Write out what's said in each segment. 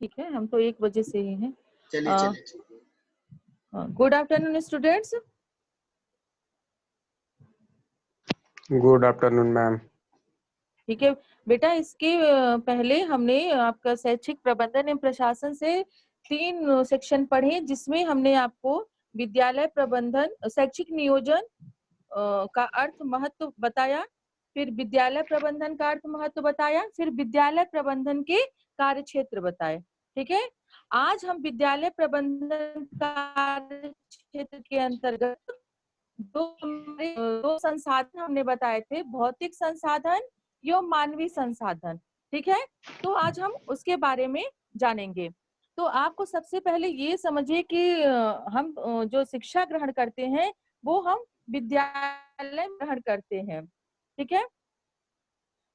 ठीक है, हम तो 1 बजे से ही हैं। चलिए चलिए ठीक है। Good afternoon students. Good afternoon ma'am. ठीक है बेटा, इसके पहले हमने आपका शैक्षिक प्रबंधन एवं प्रशासन से 3 सेक्शन पढ़े, जिसमें हमने आपको विद्यालय प्रबंधन, शैक्षिक नियोजन का अर्थ महत्व बताया, फिर विद्यालय प्रबंधन का अर्थ महत्व बताया, फिर विद्यालय प्रबंधन के कार्य क्षेत्र बताए। ठीक है, आज हम विद्यालय प्रबंधन कार्य क्षेत्र के अंतर्गत दो संसाधन हमने बताए थे, भौतिक संसाधन एवं मानवीय संसाधन। ठीक है, तो आज हम उसके बारे में जानेंगे। तो आपको सबसे पहले ये समझिए कि हम जो शिक्षा ग्रहण करते हैं वो हम विद्यालय में ग्रहण करते हैं। ठीक है,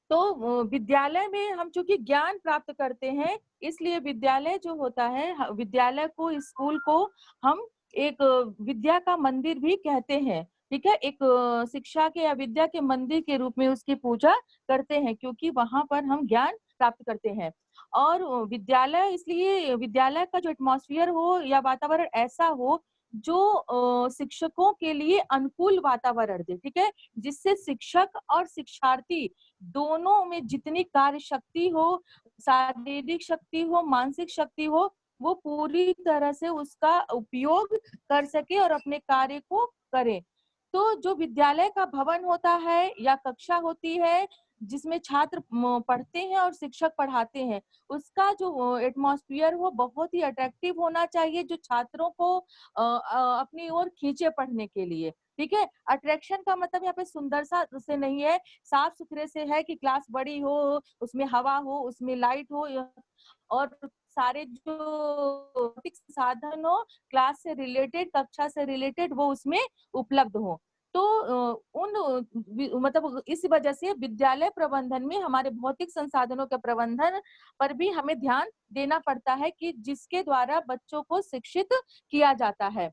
तो विद्यालय में हम चूंकि ज्ञान प्राप्त करते हैं, इसलिए विद्यालय जो होता है, विद्यालय को, स्कूल को हम एक विद्या का मंदिर भी कहते हैं। ठीक है, एक शिक्षा के या विद्या के मंदिर के रूप में उसकी पूजा करते हैं, क्योंकि वहां पर हम ज्ञान प्राप्त करते हैं। और विद्यालय, इसलिए विद्यालय का जो एटमॉस्फेयर हो या वातावरण ऐसा हो जो शिक्षकों के लिए अनुकूल वातावरण दे। ठीक है, जिससे शिक्षक और शिक्षार्थी दोनों में जितनी कार्य शक्ति हो, शारीरिक शक्ति हो, मानसिक शक्ति हो, वो पूरी तरह से उसका उपयोग कर सके और अपने कार्य को करे। तो जो विद्यालय का भवन होता है या कक्षा होती है जिसमें छात्र पढ़ते हैं और शिक्षक पढ़ाते हैं, उसका जो एटमॉस्फेयर हो बहुत ही अट्रैक्टिव होना चाहिए, जो छात्रों को अपनी ओर खींचे पढ़ने के लिए। ठीक है, अट्रैक्शन का मतलब यहाँ पे सुंदरता से नहीं है, साफ सुथरे से है कि क्लास बड़ी हो, उसमें हवा हो, उसमें लाइट हो, और सारे जो भौतिक साधन हो क्लास से रिलेटेड, कक्षा से रिलेटेड, वो उसमें उपलब्ध हो। तो मतलब इस वजह से विद्यालय प्रबंधन में हमारे भौतिक संसाधनों के प्रबंधन पर भी हमें ध्यान देना पड़ता है, कि जिसके द्वारा बच्चों को शिक्षित किया जाता है।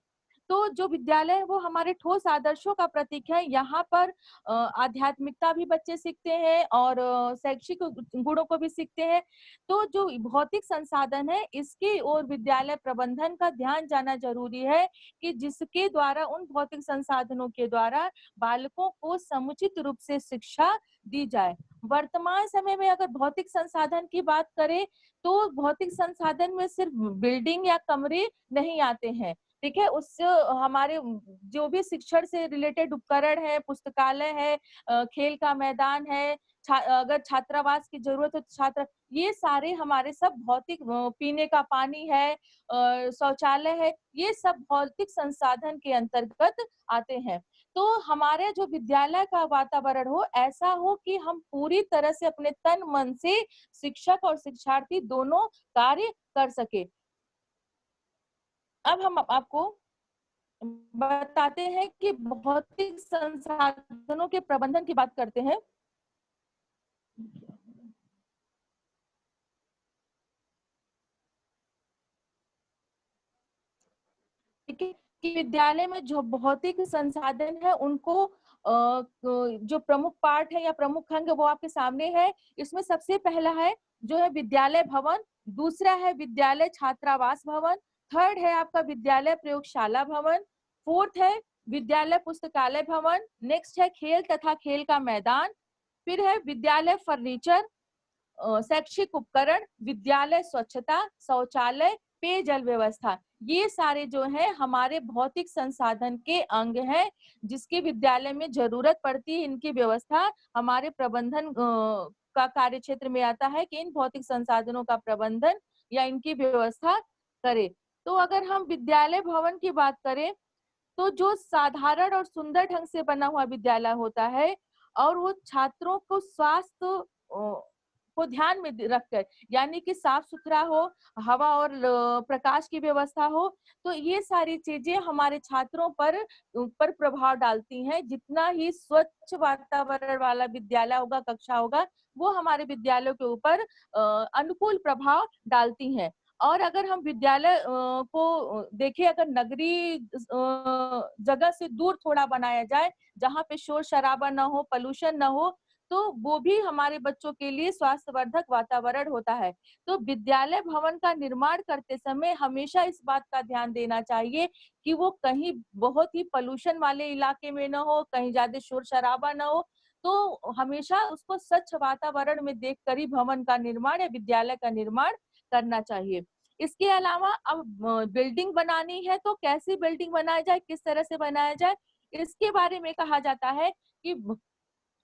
तो जो विद्यालय है वो हमारे ठोस आदर्शों का प्रतीक है। यहाँ पर आध्यात्मिकता भी बच्चे सीखते हैं और शैक्षिक गुणों को भी सीखते हैं। तो जो भौतिक संसाधन है, इसकी ओर विद्यालय प्रबंधन का ध्यान जाना जरूरी है, कि जिसके द्वारा, उन भौतिक संसाधनों के द्वारा बालकों को समुचित रूप से शिक्षा दी जाए। वर्तमान समय में अगर भौतिक संसाधन की बात करें, तो भौतिक संसाधन में सिर्फ बिल्डिंग या कमरे नहीं आते हैं। ठीक है, उससे हमारे जो भी शिक्षण से रिलेटेड उपकरण है, पुस्तकालय है, खेल का मैदान है, अगर छात्रावास की जरूरत है तो छात्र, ये सारे हमारे सब भौतिक, पीने का पानी है, शौचालय है, ये सब भौतिक संसाधन के अंतर्गत आते हैं। तो हमारे जो विद्यालय का वातावरण हो, ऐसा हो कि हम पूरी तरह से अपने तन मन से शिक्षक और शिक्षार्थी दोनों कार्य कर सके। अब हम आपको बताते हैं कि भौतिक संसाधनों के प्रबंधन की बात करते हैं। ठीक है, कि विद्यालय में जो भौतिक संसाधन है उनको जो प्रमुख पार्ट है या प्रमुख अंग, वो आपके सामने है। इसमें सबसे पहला है जो है विद्यालय भवन, दूसरा है विद्यालय छात्रावास भवन, थर्ड है आपका विद्यालय प्रयोगशाला भवन, फोर्थ है विद्यालय पुस्तकालय भवन, नेक्स्ट है खेल तथा खेल का मैदान, फिर है विद्यालय फर्नीचर, शैक्षिक उपकरण, विद्यालय स्वच्छता, शौचालय, पेयजल व्यवस्था। ये सारे जो है हमारे भौतिक संसाधन के अंग हैं, जिसकी विद्यालय में जरूरत पड़ती है। इनकी व्यवस्था हमारे प्रबंधन का कार्य क्षेत्र में आता है, कि इन भौतिक संसाधनों का प्रबंधन या इनकी व्यवस्था करे। तो अगर हम विद्यालय भवन की बात करें, तो जो साधारण और सुंदर ढंग से बना हुआ विद्यालय होता है, और वो छात्रों को स्वास्थ्य को ध्यान में रखकर, यानी कि साफ सुथरा हो, हवा और प्रकाश की व्यवस्था हो, तो ये सारी चीजें हमारे छात्रों पर प्रभाव डालती हैं। जितना ही स्वच्छ वातावरण वाला विद्यालय होगा, कक्षा होगा, वो हमारे विद्यालयों के ऊपर अनुकूल प्रभाव डालती हैं। और अगर हम विद्यालय को देखें, अगर नगरीय जगह से दूर थोड़ा बनाया जाए, जहाँ पे शोर शराबा ना हो, पॉल्यूशन ना हो, तो वो भी हमारे बच्चों के लिए स्वास्थ्यवर्धक वातावरण होता है। तो विद्यालय भवन का निर्माण करते समय हमेशा इस बात का ध्यान देना चाहिए कि वो कहीं बहुत ही पॉल्यूशन वाले इलाके में न हो, कहीं ज्यादा शोर शराबा न हो। तो हमेशा उसको स्वच्छ वातावरण में देखकर ही भवन का निर्माण या विद्यालय का निर्माण करना चाहिए। इसके अलावा अब बिल्डिंग बनानी है तो कैसी बिल्डिंग बनाया जाए, किस तरह से बनाया जाए, इसके बारे में कहा जाता है कि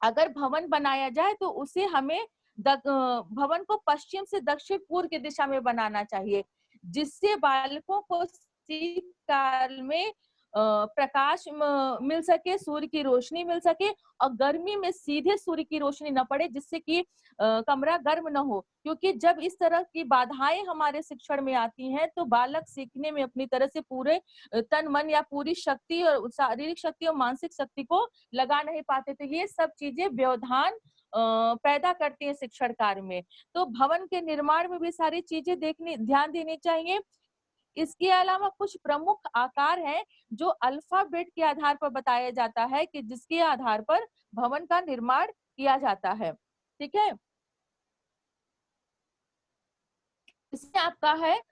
अगर भवन बनाया जाए तो उसे हमें भवन को पश्चिम से दक्षिण पूर्व की दिशा में बनाना चाहिए, जिससे बालकों को शीतकाल में प्रकाश मिल सके, सूर्य की रोशनी मिल सके, और गर्मी में सीधे सूर्य की रोशनी न पड़े, जिससे कि कमरा गर्म न हो। क्योंकि जब इस तरह की बाधाएं हमारे शिक्षण में आती हैं तो बालक सीखने में अपनी तरह से पूरे तन मन या पूरी शक्ति और शारीरिक शक्ति और मानसिक शक्ति को लगा नहीं पाते। तो ये सब चीजें व्यवधान पैदा करती है शिक्षण कार्य में। तो भवन के निर्माण में भी सारी चीजें ध्यान देनी चाहिए। इसके अलावा कुछ प्रमुख आकार हैं जो अल्फाबेट के आधार पर बताया जाता है कि जिसके आधार पर भवन का निर्माण किया जाता है। ठीक है, इसमें आपका है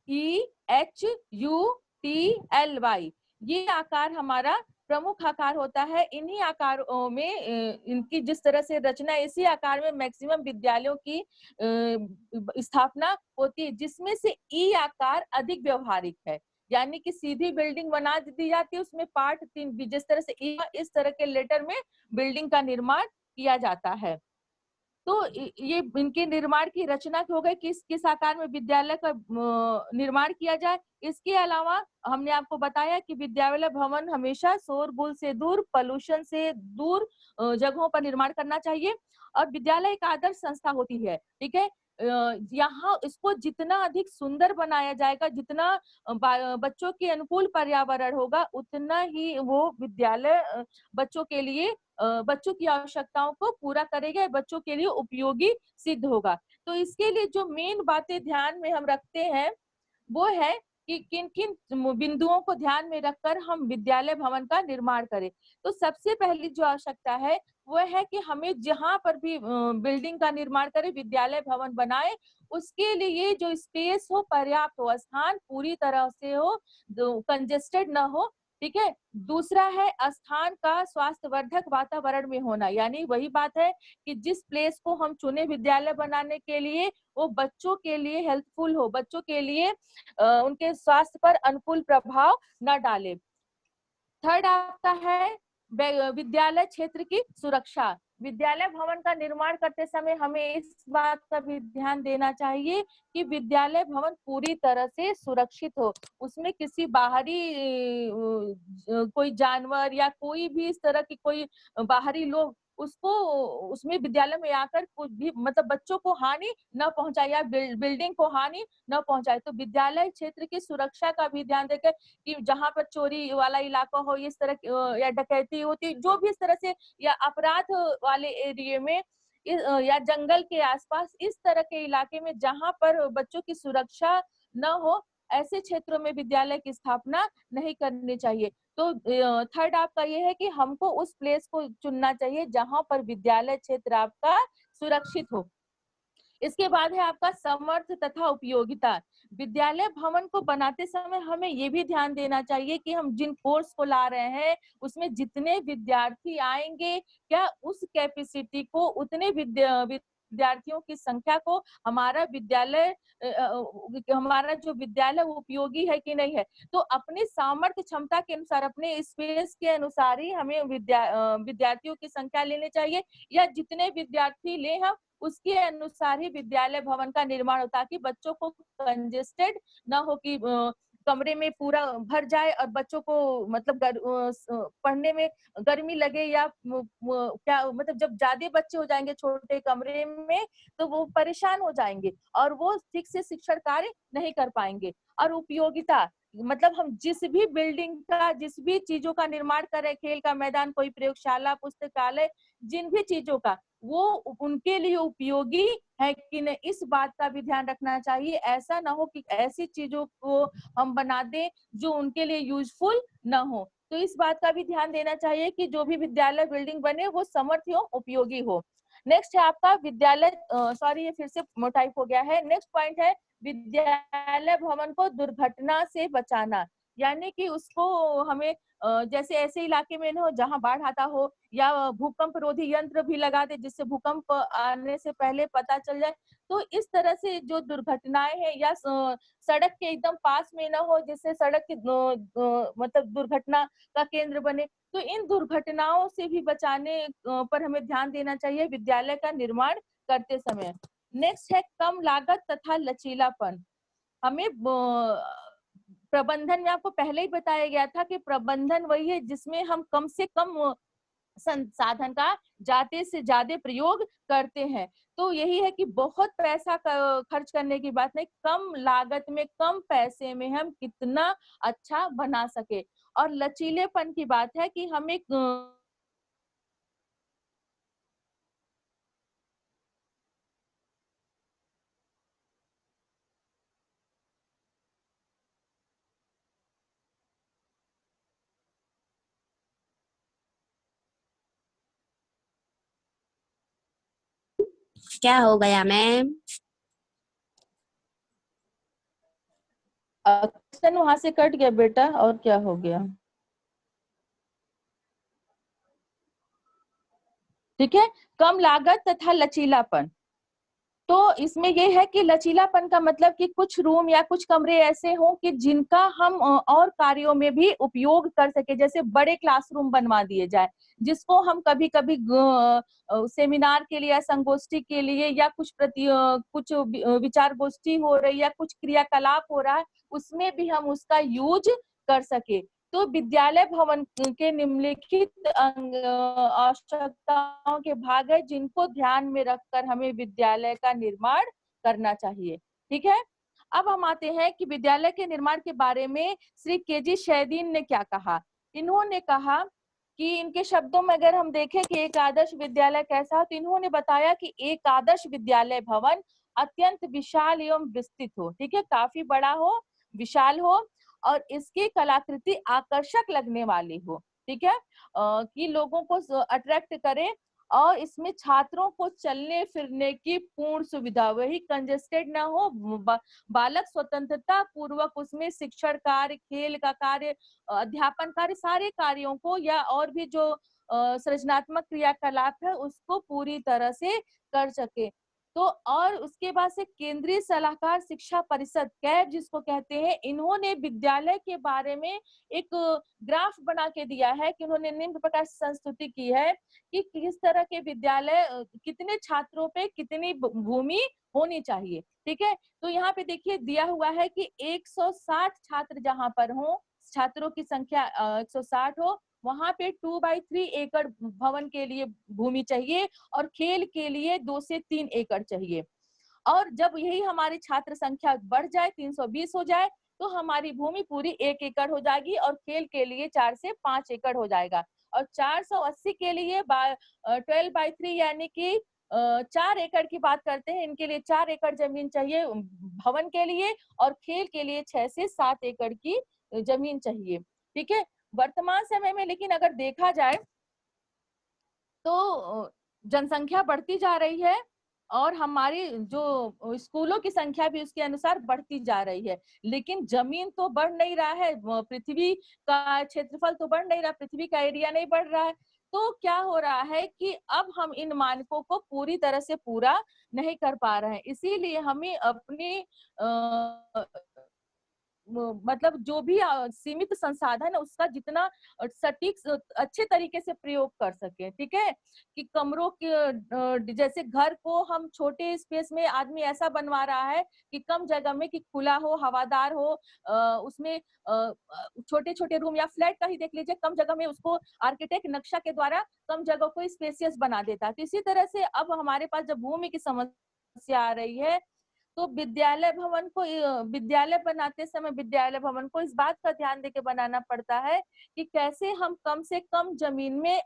IEHUTLY, ये आकार हमारा प्रमुख आकार होता है। इन्हीं आकारों में इनकी जिस तरह से रचना, इसी आकार में मैक्सिमम विद्यालयों की स्थापना होती है, जिसमें से ई आकार अधिक व्यवहारिक है। यानी कि सीधी बिल्डिंग बना दी जाती है, उसमें पार्ट 3 भी, जिस तरह से ई, इस तरह के लेटर में बिल्डिंग का निर्माण किया जाता है। तो ये इनके निर्माण की रचना हो गई, किस किस आकार में विद्यालय का निर्माण किया जाए। इसके अलावा हमने आपको बताया कि विद्यालय भवन हमेशा शोरगुल से दूर, पोल्यूशन से दूर जगहों पर निर्माण करना चाहिए। और विद्यालय एक आदर्श संस्था होती है, ठीक है। यहाँ इसको जितना अधिक सुंदर बनाया जाएगा, जितना बच्चों के अनुकूल पर्यावरण होगा, उतना ही वो विद्यालय बच्चों के लिए बच्चों की आवश्यकताओं को पूरा करेगा, बच्चों के लिए उपयोगी सिद्ध होगा। तो इसके लिए जो मेन बातें ध्यान में हम रखते हैं वो है कि किन किन बिंदुओं को ध्यान में रखकर हम विद्यालय भवन का निर्माण करें। तो सबसे पहली जो आवश्यकता है वो है कि हमें जहां पर भी बिल्डिंग का निर्माण करें, विद्यालय भवन बनाए, उसके लिए जो स्पेस हो, पर्याप्त हो, स्थान पूरी तरह से हो, कंजेस्टेड ना हो। ठीक है। दूसरा है स्थान का स्वास्थ्यवर्धक वातावरण में होना, यानी वही बात है कि जिस प्लेस को हम चुने विद्यालय बनाने के लिए वो बच्चों के लिए हेल्पफुल हो, बच्चों के लिए उनके स्वास्थ्य पर अनुकूल प्रभाव न डाले। थर्ड आपका है विद्यालय क्षेत्र की सुरक्षा। विद्यालय भवन का निर्माण करते समय हमें इस बात का भी ध्यान देना चाहिए कि विद्यालय भवन पूरी तरह से सुरक्षित हो, उसमें किसी बाहरी कोई जानवर या कोई भी इस तरह की कोई बाहरी लोग उसको उसमें विद्यालय में आकर कुछ भी मतलब बच्चों को हानि न पहुंचाए या बिल्डिंग को हानि न पहुंचाए। तो विद्यालय क्षेत्र की सुरक्षा का भी ध्यान देकर कि जहां पर चोरी वाला इलाका हो, इस तरह या डकैती होती, जो भी इस तरह से या अपराध वाले एरिया में या जंगल के आसपास, इस तरह के इलाके में जहां पर बच्चों की सुरक्षा न हो, ऐसे क्षेत्रों में विद्यालय की स्थापना नहीं करनी चाहिए। तो थर्ड आपका ये है कि हमको उस प्लेस को चुनना चाहिए जहां पर विद्यालय क्षेत्र आपका सुरक्षित हो। इसके बाद है आपका समर्थ तथा उपयोगिता। विद्यालय भवन को बनाते समय हमें ये भी ध्यान देना चाहिए कि हम जिन कोर्स को ला रहे हैं उसमें जितने विद्यार्थी आएंगे, क्या उस कैपेसिटी को, उतने विद्यार्थियों की संख्या को हमारा जो विद्यालय उपयोगी है कि नहीं है। तो अपनी सामर्थ्य क्षमता के अनुसार, अपने स्पेस के अनुसार ही हमें विद्यार्थियों की संख्या लेनी चाहिए, या जितने विद्यार्थी ले हम उसके अनुसार ही विद्यालय भवन का निर्माण हो, ताकि बच्चों को कंजेस्टेड ना हो कि कमरे में पूरा भर जाए और बच्चों को मतलब पढ़ने में गर्मी लगे, या क्या मतलब जब ज्यादा बच्चे हो जाएंगे छोटे कमरे में तो वो परेशान हो जाएंगे और वो ठीक से शिक्षण कार्य नहीं कर पाएंगे। और उपयोगिता मतलब हम जिस भी बिल्डिंग का, जिस भी चीजों का निर्माण करें, खेल का मैदान, कोई प्रयोगशाला, पुस्तकालय, जिन भी चीजों का, वो उनके लिए उपयोगी है कि नहीं, इस बात का भी ध्यान रखना चाहिए। ऐसा ना हो कि ऐसी चीजों को हम बना दें जो उनके लिए यूजफुल ना हो। तो इस बात का भी ध्यान देना चाहिए कि जो भी विद्यालय बिल्डिंग बने वो समर्थ एवं उपयोगी हो। नेक्स्ट है आपका विद्यालय, सॉरी ये फिर से टाइप हो गया है। नेक्स्ट पॉइंट है विद्यालय भवन को दुर्घटना से बचाना, यानी कि उसको हमें जैसे ऐसे इलाके में न हो जहाँ बाढ़ आता हो, या भूकंप रोधी यंत्र भी लगा दे जिससे भूकंप आने से पहले पता चल जाए। तो इस तरह से जो दुर्घटनाएं हैं, या सड़क के एकदम पास में ना हो जिससे सड़क की मतलब दुर्घटना का केंद्र बने, तो इन दुर्घटनाओं से भी बचाने पर हमें ध्यान देना चाहिए विद्यालय का निर्माण करते समय। नेक्स्ट है कम लागत तथा लचीलापन। हमें प्रबंधन में आपको पहले ही बताया गया था कि प्रबंधन वही है जिसमें हम कम से कम संसाधन का ज्यादा से ज्यादा प्रयोग करते हैं। तो यही है कि बहुत पैसा खर्च करने की बात नहीं, कम लागत में कम पैसे में हम कितना अच्छा बना सके। और लचीलेपन की बात है कि हमें क्या हो गया मैम? क्वेश्चन वहां से कट गया बेटा, और क्या हो गया? ठीक है, कम लागत तथा लचीलापन। तो इसमें ये है कि लचीलापन का मतलब कि कुछ रूम या कुछ कमरे ऐसे हों कि जिनका हम और कार्यों में भी उपयोग कर सके। जैसे बड़े क्लासरूम बनवा दिए जाए जिसको हम कभी कभी सेमिनार के लिए या संगोष्ठी के लिए, या कुछ विचार गोष्ठी हो रही या कुछ क्रियाकलाप हो रहा है, उसमें भी हम उसका यूज कर सके। तो विद्यालय भवन के निम्नलिखित आवश्यकताओं के भाग है जिनको ध्यान में रखकर हमें विद्यालय का निर्माण करना चाहिए। ठीक है, अब हम आते हैं कि विद्यालय के निर्माण के बारे में श्री केजी शैदीन ने क्या कहा। इन्होंने कहा कि इनके शब्दों में अगर हम देखें कि एक आदर्श विद्यालय कैसा हो, तो इन्होंने बताया कि एक आदर्श विद्यालय भवन अत्यंत विशाल एवं विस्तृत हो। ठीक है, काफी बड़ा हो, विशाल हो, और इसकी कलाकृति आकर्षक लगने वाली हो। ठीक है, कि लोगों को अट्रैक्ट करे, और इसमें छात्रों को चलने फिरने की पूर्ण सुविधा, वही कंजेस्टेड ना हो, बालक स्वतंत्रता पूर्वक उसमें शिक्षण कार्य, खेल का कार्य, अध्यापन कार्य, सारे कार्यों को या और भी जो सृजनात्मक क्रियाकलाप है उसको पूरी तरह से कर सके। तो और उसके बाद से केंद्रीय सलाहकार शिक्षा परिषद, कैब जिसको कहते हैं, इन्होंने विद्यालय के बारे में एक ग्राफ बना के दिया है कि उन्होंने निम्न प्रकार से संस्तुति की है कि किस तरह के विद्यालय, कितने छात्रों पे कितनी भूमि होनी चाहिए। ठीक है, तो यहाँ पे देखिए दिया हुआ है कि 160 छात्र जहां पर हो, छात्रों की संख्या 160 हो, वहां पे 2/3 एकड़ भवन के लिए भूमि चाहिए, और खेल के लिए 2 से 3 एकड़ चाहिए। और जब यही हमारी छात्र संख्या बढ़ जाए, 320 हो जाए, तो हमारी भूमि पूरी 1 एकड़ हो जाएगी, और खेल के लिए 4 से 5 एकड़ हो जाएगा। और 480 के लिए 12/3 यानी कि 4 एकड़ की बात करते हैं, इनके लिए 4 एकड़ जमीन चाहिए भवन के लिए, और खेल के लिए 6 से 7 एकड़ की जमीन चाहिए। ठीक है, वर्तमान समय में लेकिन अगर देखा जाए तो जनसंख्या बढ़ती जा रही है, और हमारी जो स्कूलों की संख्या भी उसके अनुसार बढ़ती जा रही है, लेकिन जमीन तो बढ़ नहीं रहा है, पृथ्वी का क्षेत्रफल तो बढ़ नहीं रहा, पृथ्वी का एरिया नहीं बढ़ रहा है। तो क्या हो रहा है कि अब हम इन मानकों को पूरी तरह से पूरा नहीं कर पा रहे हैं, इसीलिए हमें अपनी मतलब जो भी सीमित संसाधन है उसका जितना सटीक अच्छे तरीके से प्रयोग कर सके। ठीक है, कि कमरों के जैसे घर को हम छोटे स्पेस में आदमी ऐसा बनवा रहा है कि कम जगह में कि खुला हो, हवादार हो, उसमें छोटे छोटे रूम, या फ्लैट का ही देख लीजिए, कम जगह में उसको आर्किटेक्ट नक्शा के द्वारा कम जगह को स्पेसियस बना देता है। तो इसी तरह से अब हमारे पास जब भूमि की समस्या आ रही है, तो विद्यालय बनाते समय विद्यालय भवन को इस बात का ध्यान देके बनाना पड़ता है कि कैसे हम कम से कम जमीन में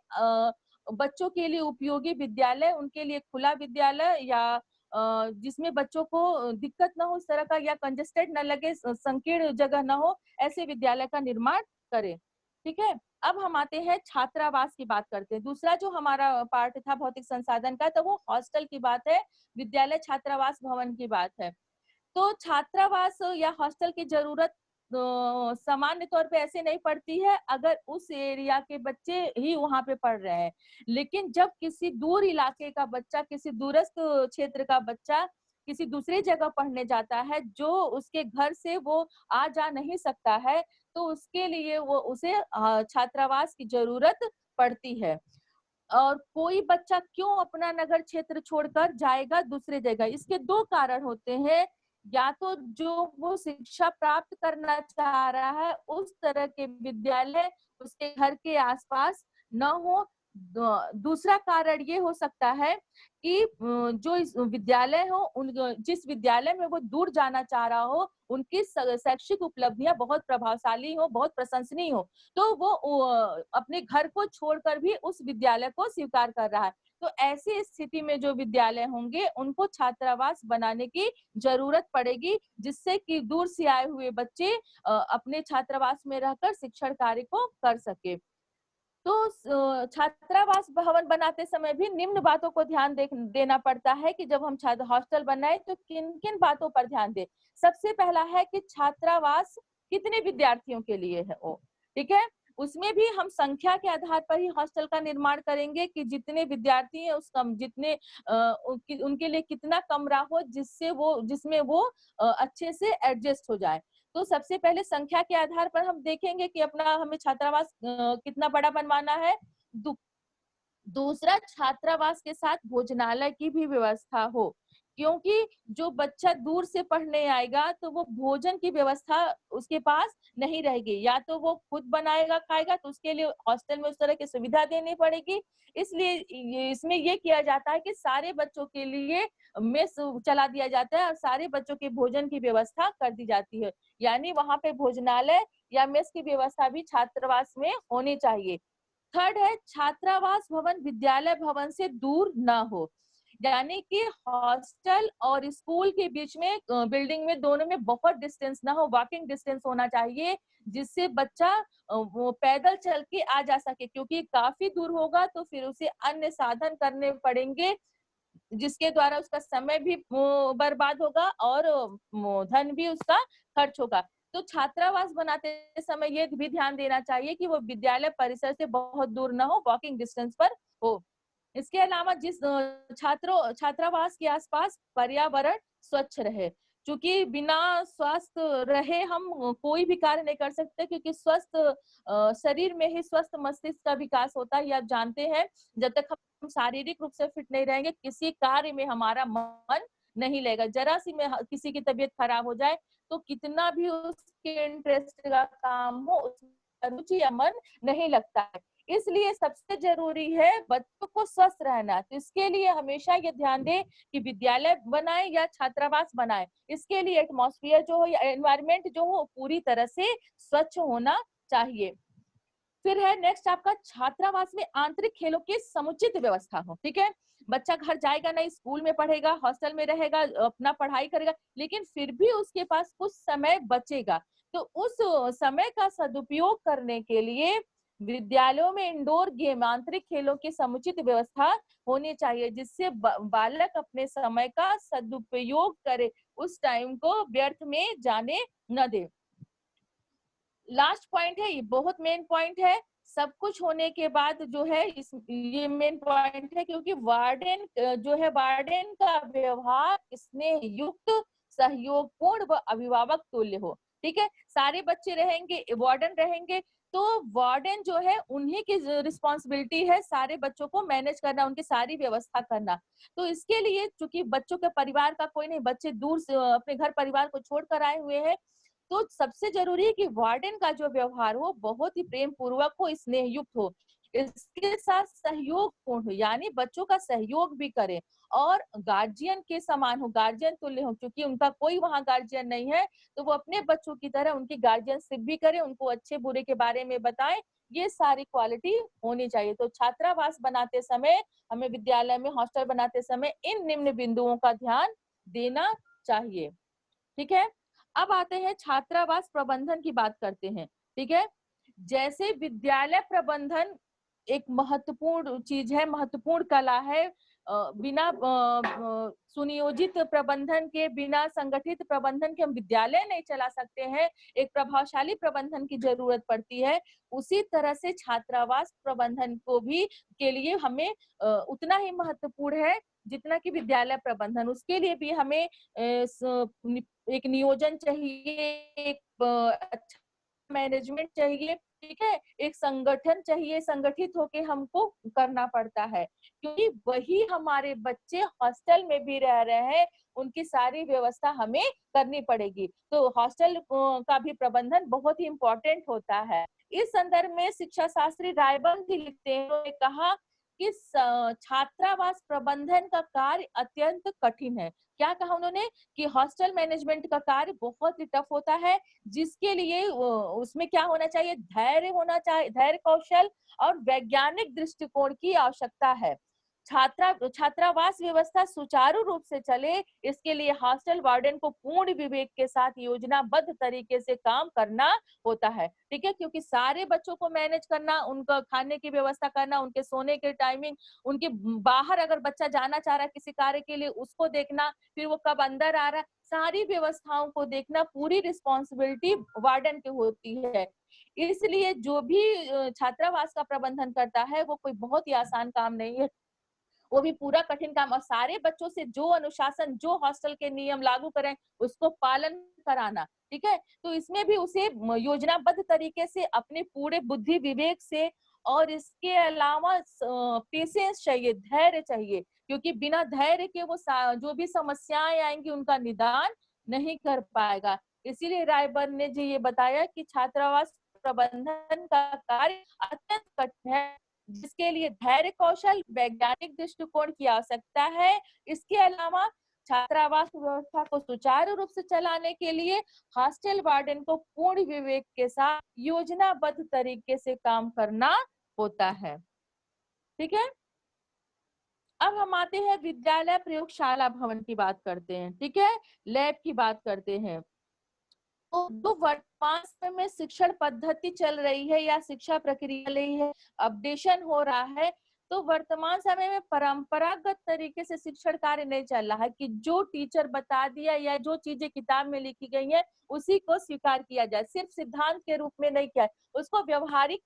बच्चों के लिए उपयोगी विद्यालय, उनके लिए खुला विद्यालय, या जिसमें बच्चों को दिक्कत ना हो इस तरह का, या कंजेस्टेड न लगे, संकीर्ण जगह ना हो, ऐसे विद्यालय का निर्माण करें। ठीक है, अब हम आते हैं छात्रावास की बात करते हैं। दूसरा जो हमारा पार्ट था भौतिक संसाधन का, तो वो हॉस्टल की बात है, विद्यालय छात्रावास भवन की बात है। तो छात्रावास या हॉस्टल की जरूरत सामान्य तौर पे ऐसे नहीं पड़ती है अगर उस एरिया के बच्चे ही वहां पे पढ़ रहे हैं। लेकिन जब किसी दूर इलाके का बच्चा, किसी दूरस्थ क्षेत्र का बच्चा किसी दूसरी जगह पढ़ने जाता है, जो उसके घर से वो आ जा नहीं सकता है, तो उसके लिए वो उसे छात्रावास की जरूरत पड़ती है। और कोई बच्चा क्यों अपना नगर क्षेत्र छोड़कर जाएगा दूसरे जगह? इसके दो कारण होते हैं। या तो जो वो शिक्षा प्राप्त करना चाह रहा है उस तरह के विद्यालय उसके घर के आसपास न हो। दूसरा कारण ये हो सकता है कि जो इस विद्यालय हो, उन जिस विद्यालय में वो दूर जाना चाह रहा हो, उनकी शैक्षिक उपलब्धियां बहुत प्रभावशाली हो, बहुत प्रशंसनीय हो, तो वो अपने घर को छोड़कर भी उस विद्यालय को स्वीकार कर रहा है। तो ऐसी स्थिति में जो विद्यालय होंगे उनको छात्रावास बनाने की जरूरत पड़ेगी, जिससे कि दूर से आए हुए बच्चे अपने छात्रावास में रहकर शिक्षण कार्य को कर सके। तो छात्रावास भवन बनाते समय भी निम्न बातों को ध्यान देना पड़ता है कि जब हम छात्र हॉस्टल बनाए तो किन किन बातों पर ध्यान दें। सबसे पहला है कि छात्रावास कितने विद्यार्थियों के लिए है वो, ठीक है। उसमें भी हम संख्या के आधार पर ही हॉस्टल का निर्माण करेंगे कि जितने विद्यार्थी हैं उस कम जितने उनके लिए कितना कमरा हो जिसमें वो अच्छे से एडजस्ट हो जाए। तो सबसे पहले संख्या के आधार पर हम देखेंगे कि हमें छात्रावास कितना बड़ा बनवाना है। दूसरा, छात्रावास के साथ भोजनालय की भी व्यवस्था हो, क्योंकि जो बच्चा दूर से पढ़ने आएगा तो वो भोजन की व्यवस्था उसके पास नहीं रहेगी। या तो वो खुद बनाएगा खाएगा, तो उसके लिए हॉस्टल में उस तरह की सुविधा देनी पड़ेगी। इसलिए इसमें ये किया जाता है कि सारे बच्चों के लिए मेस चला दिया जाता है और सारे बच्चों के भोजन की व्यवस्था कर दी जाती है। यानी वहां पे भोजनालय या मेस की व्यवस्था भी छात्रावास में होनी चाहिए। थर्ड है, छात्रावास भवन विद्यालय भवन से दूर ना हो। यानी कि हॉस्टल और स्कूल के बीच में बिल्डिंग में दोनों में बहुत डिस्टेंस ना हो, वॉकिंग डिस्टेंस होना चाहिए, जिससे बच्चा वो पैदल चल के आ जा सके। क्योंकि काफी दूर होगा तो फिर उसे अन्य साधन करने पड़ेंगे, जिसके द्वारा उसका समय भी बर्बाद होगा और धन भी उसका खर्च होगा। तो छात्रावास बनाते समय ये भी ध्यान देना चाहिए कि वो विद्यालय परिसर से बहुत दूर ना हो, वॉकिंग डिस्टेंस पर हो। इसके अलावा जिस छात्रावास के आसपास पर्यावरण स्वच्छ रहे, क्योंकि बिना स्वस्थ रहे हम कोई भी कार्य नहीं कर सकते, क्योंकि स्वस्थ शरीर में ही स्वस्थ मस्तिष्क का विकास होता है। ये आप जानते हैं, जब तक हम शारीरिक रूप से फिट नहीं रहेंगे किसी कार्य में हमारा मन नहीं लगेगा। जरा सी में किसी की तबीयत खराब हो जाए तो कितना भी उसके इंटरेस्ट का काम हो उसमें रुचि या मन नहीं लगता है। इसलिए सबसे जरूरी है बच्चों को स्वस्थ रहना। तो इसके लिए हमेशा ये ध्यान दें कि विद्यालय बनाए या छात्रावास बनाए, इसके लिए एटमॉस्फेयर जो हो या एनवायरमेंट जो हो पूरी तरह से स्वच्छ होना चाहिए। फिर है नेक्स्ट आपका, छात्रावास में आंतरिक खेलों की समुचित व्यवस्था हो। ठीक है, बच्चा घर जाएगा नहीं, स्कूल में पढ़ेगा, हॉस्टल में रहेगा, अपना पढ़ाई करेगा, लेकिन फिर भी उसके पास कुछ समय बचेगा। तो उस समय का सदुपयोग करने के लिए विद्यालयों में इंडोर गेम, आंतरिक खेलों की समुचित व्यवस्था होनी चाहिए, जिससे बालक अपने समय का सदुपयोग करे, उस टाइम को व्यर्थ में जाने न दे। लास्ट पॉइंट है, ये बहुत मेन पॉइंट है। सब कुछ होने के बाद जो है ये मेन पॉइंट है, क्योंकि वार्डन जो है, वार्डन का व्यवहार स्नेह युक्त, सहयोगपूर्ण व अभिभावक तुल्य हो। ठीक है, सारे बच्चे रहेंगे, वार्डन रहेंगे, तो वार्डन जो है उन्हीं की रिस्पॉन्सिबिलिटी है सारे बच्चों को मैनेज करना, उनकी सारी व्यवस्था करना। तो इसके लिए चूंकि बच्चों के परिवार का कोई नहीं, बच्चे दूर से अपने घर परिवार को छोड़कर आए हुए हैं, तो सबसे जरूरी है कि वार्डन का जो व्यवहार हो बहुत ही प्रेम पूर्वक हो, स्नेह युक्त हो, इसके साथ सहयोग पूर्ण हो, यानी बच्चों का सहयोग भी करे और गार्जियन के समान हो, गार्जियन तुल्य हो। क्योंकि उनका कोई वहां गार्जियन नहीं है, तो वो अपने बच्चों की तरह उनकी गार्जियनशिप भी करे, उनको अच्छे बुरे के बारे में बताएं। ये सारी क्वालिटी होनी चाहिए। तो छात्रावास बनाते समय हमें, विद्यालय में हॉस्टल बनाते समय इन निम्न बिंदुओं का ध्यान देना चाहिए। ठीक है, अब आते हैं छात्रावास प्रबंधन की बात करते हैं। ठीक है, जैसे विद्यालय प्रबंधन एक महत्वपूर्ण चीज है, महत्वपूर्ण कला है। बिना सुनियोजित प्रबंधन के, बिना संगठित प्रबंधन के हम विद्यालय नहीं चला सकते हैं। एक प्रभावशाली प्रबंधन की जरूरत पड़ती है। उसी तरह से छात्रावास प्रबंधन को भी के लिए हमें उतना ही महत्वपूर्ण है जितना कि विद्यालय प्रबंधन। उसके लिए भी हमें एक नियोजन चाहिए, एक अच्छा मैनेजमेंट चाहिए, ठीक है, एक संगठन चाहिए, संगठित होके हमको करना पड़ता है, क्योंकि वही हमारे बच्चे हॉस्टल में भी रह रहे हैं, उनकी सारी व्यवस्था हमें करनी पड़ेगी। तो हॉस्टल का भी प्रबंधन बहुत ही इम्पोर्टेंट होता है। इस संदर्भ में शिक्षा शास्त्री रायबंद भी लिखते हैं, उन्होंने कहा कि छात्रावास प्रबंधन का कार्य अत्यंत कठिन है। क्या कहा उन्होंने कि हॉस्टल मैनेजमेंट का कार्य बहुत ही टफ होता है, जिसके लिए उसमें क्या होना चाहिए, धैर्य होना चाहिए, धैर्य कौशल और वैज्ञानिक दृष्टिकोण की आवश्यकता है। छात्रावास व्यवस्था सुचारू रूप से चले, इसके लिए हॉस्टल वार्डन को पूर्ण विवेक के साथ योजनाबद्ध तरीके से काम करना होता है, ठीक है, क्योंकि सारे बच्चों को मैनेज करना, उनका खाने की व्यवस्था करना, उनके सोने के टाइमिंग, उनके बाहर अगर बच्चा जाना चाह रहा है किसी कार्य के लिए उसको देखना, फिर वो कब अंदर आ रहा है, सारी व्यवस्थाओं को देखना पूरी रिस्पॉन्सिबिलिटी वार्डन की होती है। इसलिए जो भी छात्रावास का प्रबंधन करता है वो कोई बहुत ही आसान काम नहीं है, वो भी पूरा कठिन काम, और सारे बच्चों से जो अनुशासन, जो हॉस्टल के नियम लागू करें उसको पालन कराना, ठीक है। तो इसमें भी उसे योजनाबद्ध तरीके से अपने पूरे बुद्धि विवेक से, और इसके अलावा पेशेंस चाहिए, धैर्य चाहिए, क्योंकि बिना धैर्य के वो जो भी समस्याएं आएंगी उनका निदान नहीं कर पाएगा। इसीलिए रायबंद ने जी ये बताया कि छात्रावास प्रबंधन का कार्य अत्यंत कठिन है, जिसके लिए धैर्य कौशल, वैज्ञानिक दृष्टिकोण की आवश्यकता है। इसके अलावा छात्रावास व्यवस्था को सुचारू रूप से चलाने के लिए हॉस्टल वार्डन को पूर्ण विवेक के साथ योजनाबद्ध तरीके से काम करना होता है, ठीक है। अब हम आते हैं विद्यालय प्रयोगशाला भवन की बात करते हैं, ठीक है, लैब की बात करते हैं। तो जो वर्तमान समय में शिक्षण पद्धति चल रही है या शिक्षा प्रक्रिया रही है, अपडेशन हो रहा है, तो वर्तमान समय में परंपरागत तरीके से शिक्षण कार्य नहीं चल रहा है कि जो टीचर बता दिया या जो चीजें किताब में लिखी गई है उसी को स्वीकार किया जाए, सिर्फ सिद्धांत के रूप में नहीं किया, उसको व्यवहारिक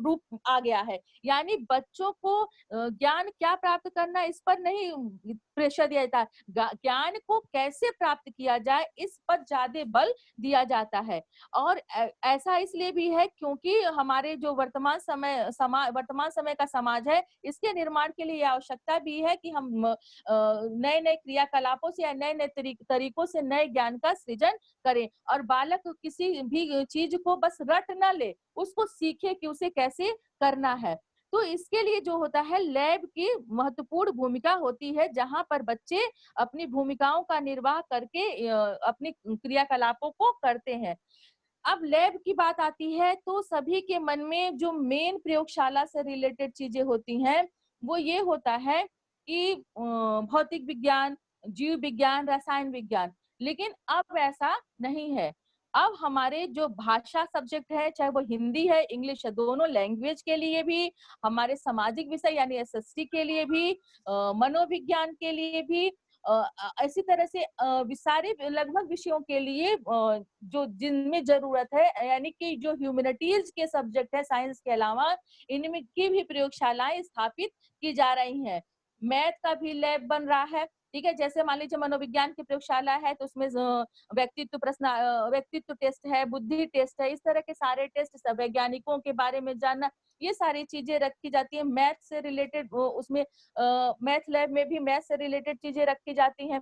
रूप आ गया है। यानी बच्चों को ज्ञान क्या प्राप्त करना इस पर नहीं प्रेशर दिया जाता, ज्ञान को कैसे प्राप्त किया जाए इस पर ज्यादा बल दिया जाता है। और ऐसा इसलिए भी है क्योंकि हमारे जो वर्तमान समय का समाज है, इसके निर्माण के लिए आवश्यकता भी है कि हम नए नए क्रियाकलापों से या नए नए तरीकों से नए ज्ञान का सृजन करें, और बालक किसी भी चीज को बस रट न ले, उसको सीखे कि उसे कैसे करना है। तो इसके लिए जो होता है, लैब की महत्वपूर्ण भूमिका होती है, जहां पर बच्चे अपनी भूमिकाओं का निर्वाह करके अपनी क्रियाकलापों को करते हैं। अब लैब की बात आती है तो सभी के मन में जो मेन प्रयोगशाला से रिलेटेड चीजें होती हैं वो ये होता है कि भौतिक विज्ञान, जीव विज्ञान, रसायन विज्ञान, लेकिन अब ऐसा नहीं है। अब हमारे जो भाषा सब्जेक्ट है, चाहे वो हिंदी है, इंग्लिश है, दोनों लैंग्वेज के लिए भी, हमारे सामाजिक विषय यानी एसएसटी के लिए भी, मनोविज्ञान के लिए भी, इसी तरह से सारे लगभग विषयों के लिए जो जिनमें जरूरत है, यानी कि जो ह्यूमैनिटीज के सब्जेक्ट है साइंस के अलावा, इनमें की भी प्रयोगशालाएं स्थापित की जा रही हैं। मैथ का भी लैब बन रहा है, ठीक है। जैसे मान लीजिए मनोविज्ञान की प्रयोगशाला है तो उसमें व्यक्तित्व टेस्ट है, बुद्धि टेस्ट है, इस तरह के सारे टेस्ट, सब वैज्ञानिकों के बारे में जानना, ये सारी चीजें रखी जाती है। मैथ से रिलेटेड उसमें मैथ लैब में भी मैथ से रिलेटेड चीजें रखी जाती हैं।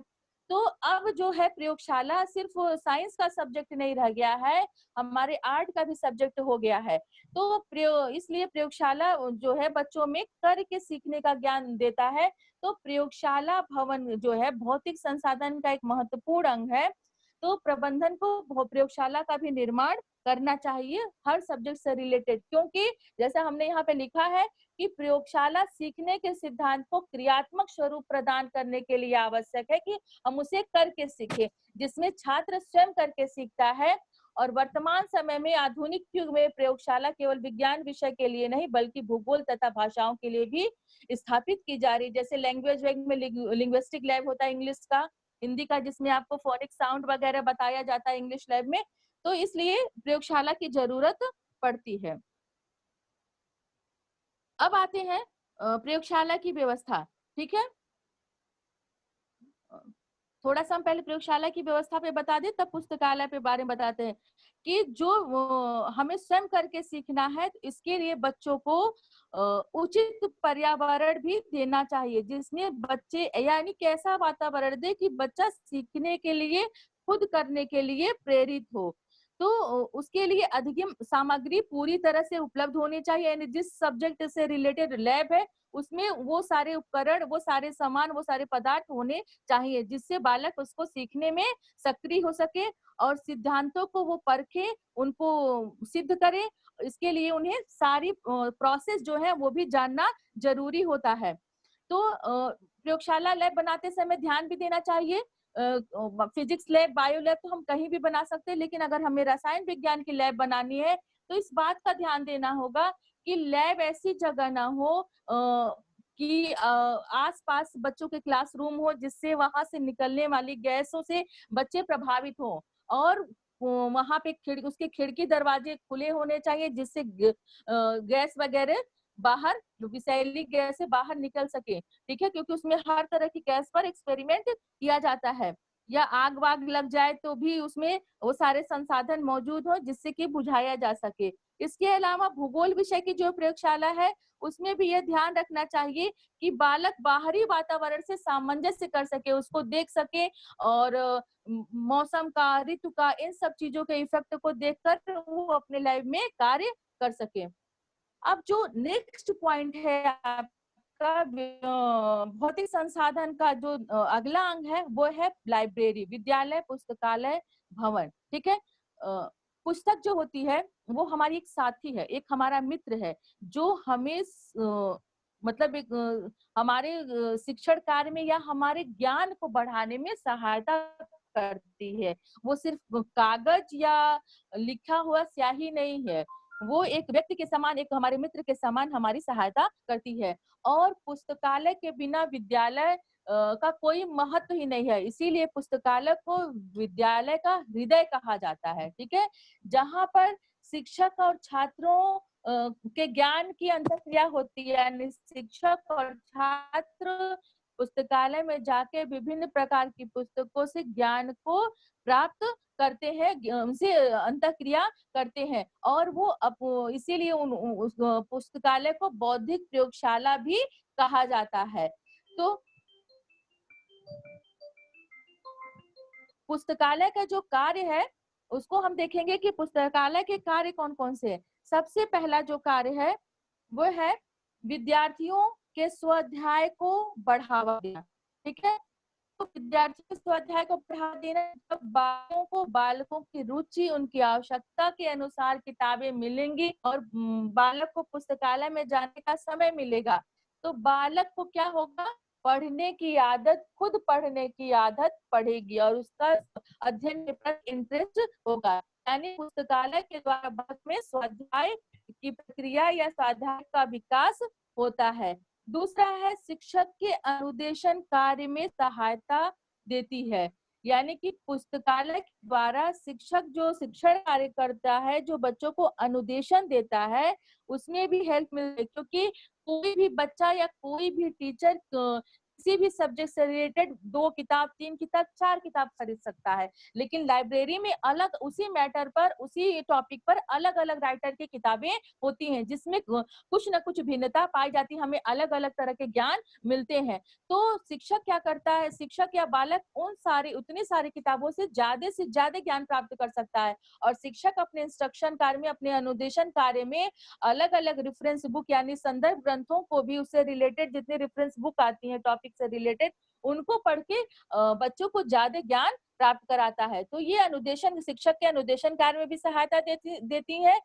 तो अब जो है प्रयोगशाला सिर्फ साइंस का सब्जेक्ट नहीं रह गया है, हमारे आर्ट का भी सब्जेक्ट हो गया है। तो इसलिए प्रयोगशाला जो है बच्चों में करके सीखने का ज्ञान देता है। तो प्रयोगशाला भवन जो है भौतिक संसाधन का एक महत्वपूर्ण अंग है। तो प्रबंधन को प्रयोगशाला का भी निर्माण करना चाहिए हर सब्जेक्ट से रिलेटेड, क्योंकि जैसा हमने यहाँ पे लिखा है कि प्रयोगशाला सीखने के सिद्धांत को क्रियात्मक स्वरूप प्रदान करने के लिए आवश्यक है कि हम उसे करके सीखें, जिसमें छात्र स्वयं करके सीखता है और वर्तमान समय में आधुनिक युग में प्रयोगशाला केवल विज्ञान विषय के लिए नहीं बल्कि भूगोल तथा भाषाओं के लिए भी स्थापित की जा रही है। जैसे लैंग्वेज वेग में लिंग्विस्टिक लैब होता है इंग्लिश का, हिंदी का, जिसमें आपको फोनिक साउंड वगैरह बताया जाता है इंग्लिश लैब में। तो इसलिए प्रयोगशाला की जरूरत पड़ती है। अब आते हैं प्रयोगशाला की व्यवस्था। ठीक है, थोड़ा सा हम पहले प्रयोगशाला की व्यवस्था पे बता दें, तब पुस्तकालय पे बारे में बताते हैं कि जो हमें स्वयं करके सीखना है, इसके लिए बच्चों को उचित पर्यावरण भी देना चाहिए, जिसमें बच्चे यानी कैसा वातावरण दे कि बच्चा सीखने के लिए, खुद करने के लिए प्रेरित हो। तो उसके लिए अधिगम सामग्री पूरी तरह से उपलब्ध होनी चाहिए, यानी जिस सब्जेक्ट से रिलेटेड लैब है उसमें वो सारे उपकरण, वो सारे सामान, वो सारे पदार्थ होने चाहिए, जिससे बालक उसको सीखने में सक्रिय हो सके और सिद्धांतों को वो परखे, उनको सिद्ध करे। इसके लिए उन्हें सारी प्रोसेस जो है वो भी जानना जरूरी होता है। तो प्रयोगशाला लैब बनाते समय ध्यान भी देना चाहिए। फिजिक्स लैब, बायो लैब तो हम कहीं भी बना सकते हैं, लेकिन अगर हमें रसायन विज्ञान की लैब बनानी है तो इस बात का ध्यान देना होगा कि लैब ऐसी जगह ना हो कि आसपास बच्चों के क्लासरूम हो, जिससे वहां से निकलने वाली गैसों से बच्चे प्रभावित हो, और वहां पे उसके खिड़की दरवाजे खुले होने चाहिए, जिससे गैस वगैरह बाहर, विषैली गैस से बाहर निकल सके। ठीक है, क्योंकि उसमें हर तरह की गैस पर एक्सपेरिमेंट किया जाता है, या आग वाग लग जाए तो भी उसमें वो सारे संसाधन मौजूद हो जिससे कि बुझाया जा सके। इसके अलावा भूगोल विषय की जो प्रयोगशाला है उसमें भी यह ध्यान रखना चाहिए कि बालक बाहरी वातावरण से सामंजस्य कर सके, उसको देख सके, और मौसम का, ऋतु का, इन सब चीजों के इफेक्ट को देखकर वो अपने लाइफ में कार्य कर सके। अब जो नेक्स्ट पॉइंट है आपका भौतिक संसाधन का, जो अगला अंग है वो है लाइब्रेरी, विद्यालय, पुस्तकालय, भवन। ठीक है, पुस्तक जो होती है वो हमारी एक साथी है, एक हमारा मित्र है, जो हमें मतलब एक हमारे शिक्षण कार्य में या हमारे ज्ञान को बढ़ाने में सहायता करती है। वो सिर्फ कागज या लिखा हुआ स्याही नहीं है, वो एक व्यक्ति के समान, एक हमारे मित्र के समान हमारी सहायता करती है। और पुस्तकालय के बिना विद्यालय का कोई महत्व ही नहीं है, इसीलिए पुस्तकालय को विद्यालय का हृदय कहा जाता है। ठीक है, जहाँ पर शिक्षक और छात्रों के ज्ञान की अंतःक्रिया होती है, यानी शिक्षक और छात्र पुस्तकालय में जाके विभिन्न प्रकार की पुस्तकों से ज्ञान को प्राप्त करते हैं, उनसे अंतःक्रिया करते हैं, और वो इसीलिए उस पुस्तकालय को बौद्धिक प्रयोगशाला भी कहा जाता है। तो पुस्तकालय का जो कार्य है उसको हम देखेंगे कि पुस्तकालय के कार्य कौन कौन से हैं। सबसे पहला जो कार्य है वो है विद्यार्थियों के स्वाध्याय को बढ़ावा देना। ठीक है, तो विद्यार्थियों के स्वाध्याय को बढ़ावा देना, जब बालकों की रुचि, उनकी आवश्यकता के अनुसार किताबें मिलेंगी और बालक को पुस्तकालय में जाने का समय मिलेगा, तो बालक को क्या होगा, पढ़ने की आदत, खुद पढ़ने की आदत पड़ेगी और उसका अध्ययन के प्रति इंटरेस्ट होगा। यानी पुस्तकालय के द्वारा बालक में स्वाध्याय की प्रक्रिया या स्वाध्याय का विकास होता है। दूसरा है शिक्षक के अनुदेशन कार्य में सहायता देती है, यानी कि पुस्तकालय के द्वारा शिक्षक जो शिक्षण कार्य करता है, जो बच्चों को अनुदेशन देता है, उसमें भी हेल्प मिलती है, क्योंकि कोई भी बच्चा या कोई भी टीचर किसी भी सब्जेक्ट से रिलेटेड 2 किताब, 3 किताब, 4 किताब खरीद सकता है, लेकिन लाइब्रेरी में अलग उसी मैटर पर, उसी टॉपिक पर अलग अलग राइटर की किताबें होती हैं, जिसमें कुछ न कुछ भिन्नता पाई जाती है, हमें अलग अलग तरह के ज्ञान मिलते हैं। तो शिक्षक क्या करता है, शिक्षक या बालक उतनी सारी किताबों से ज्यादा ज्ञान प्राप्त कर सकता है, और शिक्षक अपने इंस्ट्रक्शन कार्य में, अपने अनुदेशन कार्य में अलग अलग रेफरेंस बुक यानी संदर्भ ग्रंथों को भी, उससे रिलेटेड जितने रेफरेंस बुक आती हैं टॉपिक से रिलेटेड, उनको पढ़ के बच्चों को ज्यादा ज्ञान प्राप्त कराता है। तो ये अनुदेशन, शिक्षक के अनुदेशन कार्य में भी सहायता देती है।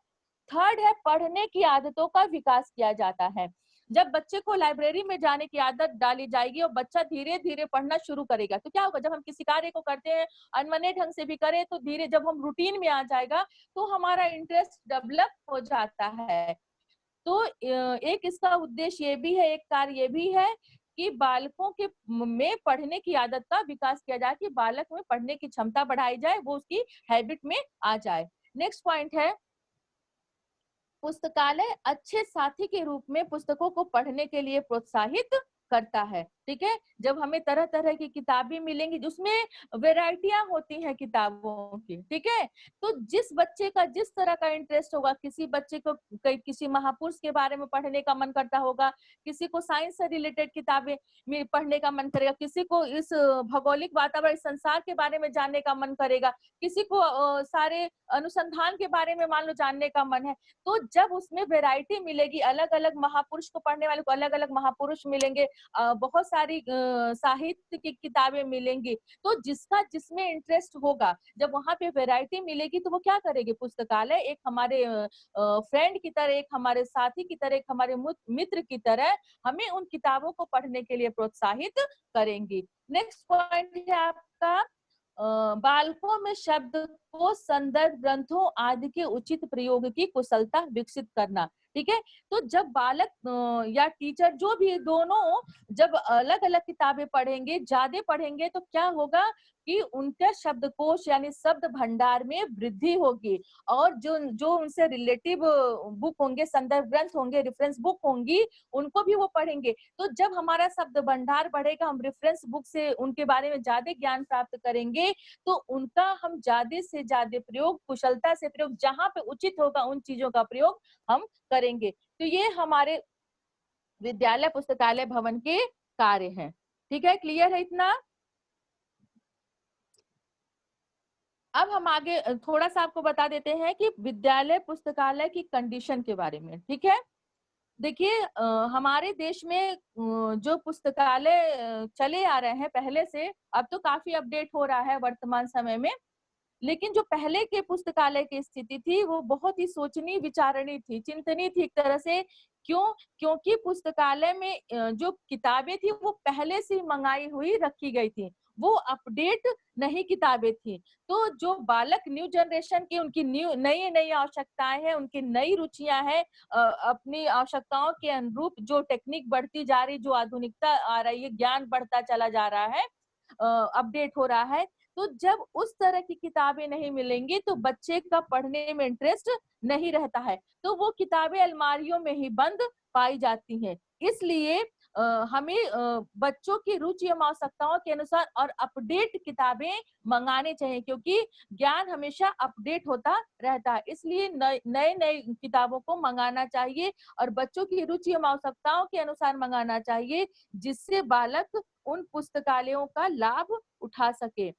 थर्ड है पढ़ने की आदतों का विकास किया जाता है। जब बच्चे को लाइब्रेरी में जाने की आदत डाली जाएगी और बच्चा धीरे धीरे पढ़ना शुरू करेगा, तो क्या होगा, जब हम किसी कार्य को करते हैं अनमने ढंग से भी करें तो धीरे जब हम रूटीन में आ जाएगा तो हमारा इंटरेस्ट डेवलप हो जाता है। तो एक इसका उद्देश्य ये भी है, एक कार्य ये भी है कि बालकों के में पढ़ने की आदत का विकास किया जाए, कि बालक में पढ़ने की क्षमता बढ़ाई जाए, वो उसकी हैबिट में आ जाए। नेक्स्ट पॉइंट है, पुस्तकालय अच्छे साथी के रूप में पुस्तकों को पढ़ने के लिए प्रोत्साहित करता है। ठीक है, जब हमें तरह तरह की किताबें मिलेंगी जिसमें वैरायटियां होती हैं किताबों की, ठीक है, तो जिस बच्चे का जिस तरह का इंटरेस्ट होगा, किसी बच्चे को किसी महापुरुष के बारे में पढ़ने का मन करता होगा, किसी को साइंस से रिलेटेड किताबें में पढ़ने का मन करेगा, किसी को इस भौगोलिक वातावरण संसार के बारे में जानने का मन करेगा, किसी को सारे अनुसंधान के बारे में मान लो जानने का मन है। तो जब उसमें वैरायटी मिलेगी, अलग अलग महापुरुष को पढ़ने वाले को अलग अलग महापुरुष मिलेंगे, बहुत सारी साहित्य की किताबें मिलेंगी, तो जिसका जिसमें इंटरेस्ट होगा, जब वहां पे वैरायटी मिलेगी तो वो क्या करेगी, पुस्तकालय एक हमारे फ्रेंड की तरह, एक हमारे साथी की तरह, एक हमारे मित्र की तरह हमें उन किताबों को पढ़ने के लिए प्रोत्साहित करेंगी। नेक्स्ट पॉइंट है आपका, बालकों में शब्द को संदर्भ ग्रंथों आदि के उचित प्रयोग की कुशलता विकसित करना। ठीक है, तो जब बालक या टीचर जो भी दोनों जब अलग अलग किताबें पढ़ेंगे, ज्यादा पढ़ेंगे, तो क्या होगा कि उनका शब्दकोश यानी शब्द भंडार में वृद्धि होगी, और जो जो उनसे रिलेटिव बुक होंगे, संदर्भ ग्रंथ होंगे, रेफरेंस बुक होंगी, उनको भी वो पढ़ेंगे। तो जब हमारा शब्द भंडार बढ़ेगा, हम रेफरेंस बुक से उनके बारे में ज्यादा ज्ञान प्राप्त करेंगे, तो उनका हम ज्यादा से ज्यादा प्रयोग, कुशलता से प्रयोग, जहां पे उचित होगा उन चीजों का प्रयोग हम करेंगे। तो ये हमारे विद्यालय पुस्तकालय भवन के कार्य हैं। ठीक है, क्लियर है इतना? अब हम आगे थोड़ा सा आपको बता देते हैं कि विद्यालय पुस्तकालय की कंडीशन के बारे में। ठीक है, देखिए हमारे देश में जो पुस्तकालय चले आ रहे हैं पहले से, अब तो काफी अपडेट हो रहा है वर्तमान समय में, लेकिन जो पहले के पुस्तकालय की स्थिति थी वो बहुत ही सोचनीय विचारणी थी, चिंतनीय थी एक तरह से। क्यों? क्योंकि पुस्तकालय में जो किताबें थी वो पहले से ही मंगाई हुई रखी गई थी, वो अपडेट नहीं किताबें थी। तो जो बालक न्यू जनरेशन की, उनकी न्यू नई नई आवश्यकताएं हैं, उनकी नई रुचियां हैं, अपनी आवश्यकताओं के अनुरूप जो टेक्निक बढ़ती जा रही, जो आधुनिकता आ रही है, ज्ञान बढ़ता चला जा रहा है, अपडेट हो रहा है, तो जब उस तरह की किताबें नहीं मिलेंगी तो बच्चे का पढ़ने में इंटरेस्ट नहीं रहता है, तो वो किताबें अलमारियों में ही बंद पाई जाती हैं। इसलिए हमें बच्चों की रुचि एवं आवश्यकताओं के अनुसार और अपडेट किताबें मंगाने चाहिए, क्योंकि ज्ञान हमेशा अपडेट होता रहता है। इसलिए नए नए किताबों को मंगाना चाहिए और बच्चों की रुचि एवं आवश्यकताओं के अनुसार मंगाना चाहिए, जिससे बालक उन पुस्तकालयों का लाभ उठा सके।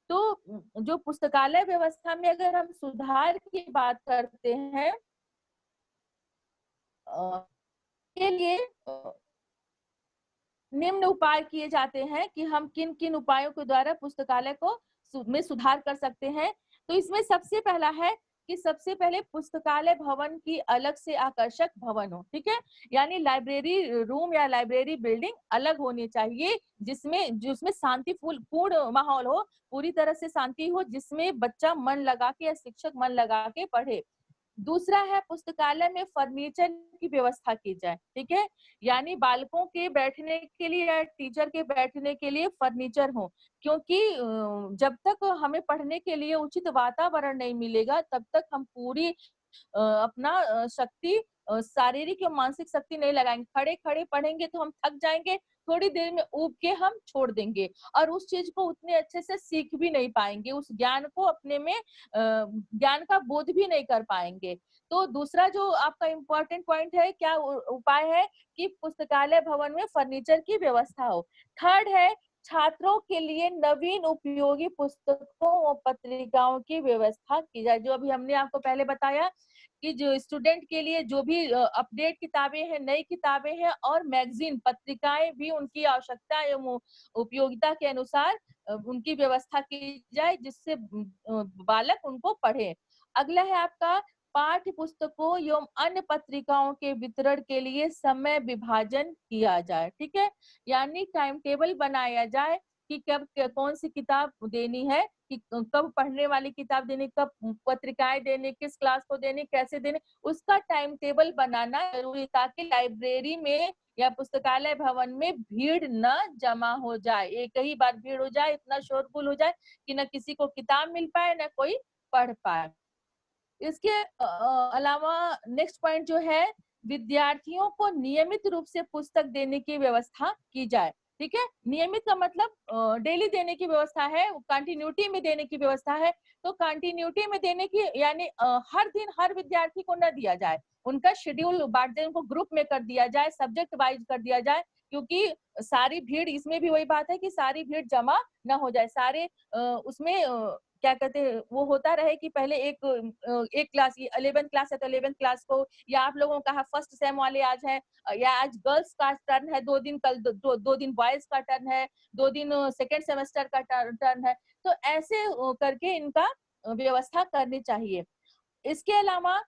तो जो पुस्तकालय व्यवस्था में अगर हम सुधार की बात करते हैं, के लिए निम्न उपाय किए जाते हैं कि हम किन किन उपायों के द्वारा पुस्तकालय को में सुधार कर सकते हैं। तो इसमें सबसे पहला है कि सबसे पहले पुस्तकालय भवन की अलग से आकर्षक भवन हो। ठीक है, यानी लाइब्रेरी रूम या लाइब्रेरी बिल्डिंग अलग होनी चाहिए, जिसमें शांतिपूर्ण माहौल हो, पूरी तरह से शांति हो, जिसमें बच्चा मन लगा के या शिक्षक मन लगा के पढ़े। दूसरा है, पुस्तकालय में फर्नीचर की व्यवस्था की जाए। ठीक है, यानी बालकों के बैठने के लिए या टीचर के बैठने के लिए फर्नीचर हो, क्योंकि जब तक हमें पढ़ने के लिए उचित वातावरण नहीं मिलेगा तब तक हम पूरी अपना शक्ति, शारीरिक या मानसिक शक्ति नहीं लगाएंगे। खड़े खड़े पढ़ेंगे तो हम थक जाएंगे, थोड़ी देर में ऊब के हम छोड़ देंगे और उस चीज को उतने अच्छे से सीख भी नहीं पाएंगे, उस ज्ञान को अपने में ज्ञान का बोध भी नहीं कर पाएंगे। तो दूसरा जो आपका इम्पोर्टेंट पॉइंट है, क्या उपाय है कि पुस्तकालय भवन में फर्नीचर की व्यवस्था हो। थर्ड है, छात्रों के लिए नवीन उपयोगी पुस्तकों और पत्रिकाओं की व्यवस्था की जाए। जो अभी हमने आपको पहले बताया कि जो स्टूडेंट के लिए जो भी अपडेट किताबें हैं, नई किताबें हैं और मैगजीन पत्रिकाएं भी उनकी आवश्यकता एवं उपयोगिता के अनुसार उनकी व्यवस्था की जाए, जिससे बालक उनको पढ़े। अगला है आपका पाठ्य पुस्तकों एवं अन्य पत्रिकाओं के वितरण के लिए समय विभाजन किया जाए। ठीक है, यानी टाइम टेबल बनाया जाए कि कब कौन सी किताब देनी है, कि कब पढ़ने वाली किताब देनी, कब पत्रिकाएं देनी, किस क्लास को देनी, कैसे देनी, उसका टाइम टेबल बनाना जरूरी, ताकि लाइब्रेरी में या पुस्तकालय भवन में भीड़ न जमा हो जाए। एक ही बार भीड़ हो जाए, इतना शोरगुल हो जाए कि न किसी को किताब मिल पाए, न कोई पढ़ पाए। इसके अलावा नेक्स्ट पॉइंट जो है, विद्यार्थियों को नियमित रूप से पुस्तक देने की व्यवस्था की जाए। ठीक है, नियमित का मतलब डेली देने की व्यवस्था है, कंटिन्यूटी में देने की व्यवस्था है। तो कंटिन्यूटी में देने की यानी हर दिन हर विद्यार्थी को न दिया जाए, उनका शेड्यूल बांट दें, उनको ग्रुप में कर दिया जाए, सब्जेक्ट वाइज कर दिया जाए, क्योंकि सारी भीड़, इसमें भी वही बात है कि सारी भीड़ जमा न हो जाए। सारे उसमें क्या कहते हैं, वो होता रहे कि पहले एक क्लास, 11th क्लास है तो 11th क्लास को, या आप लोगों का फर्स्ट सेम वाले आज है, या आज गर्ल्स का टर्न है 2 दिन, कल 2 दिन बॉयज का टर्न है, 2 दिन सेकेंड सेमेस्टर का टर्न है। तो ऐसे करके इनका व्यवस्था करनी चाहिए। इसके अलावा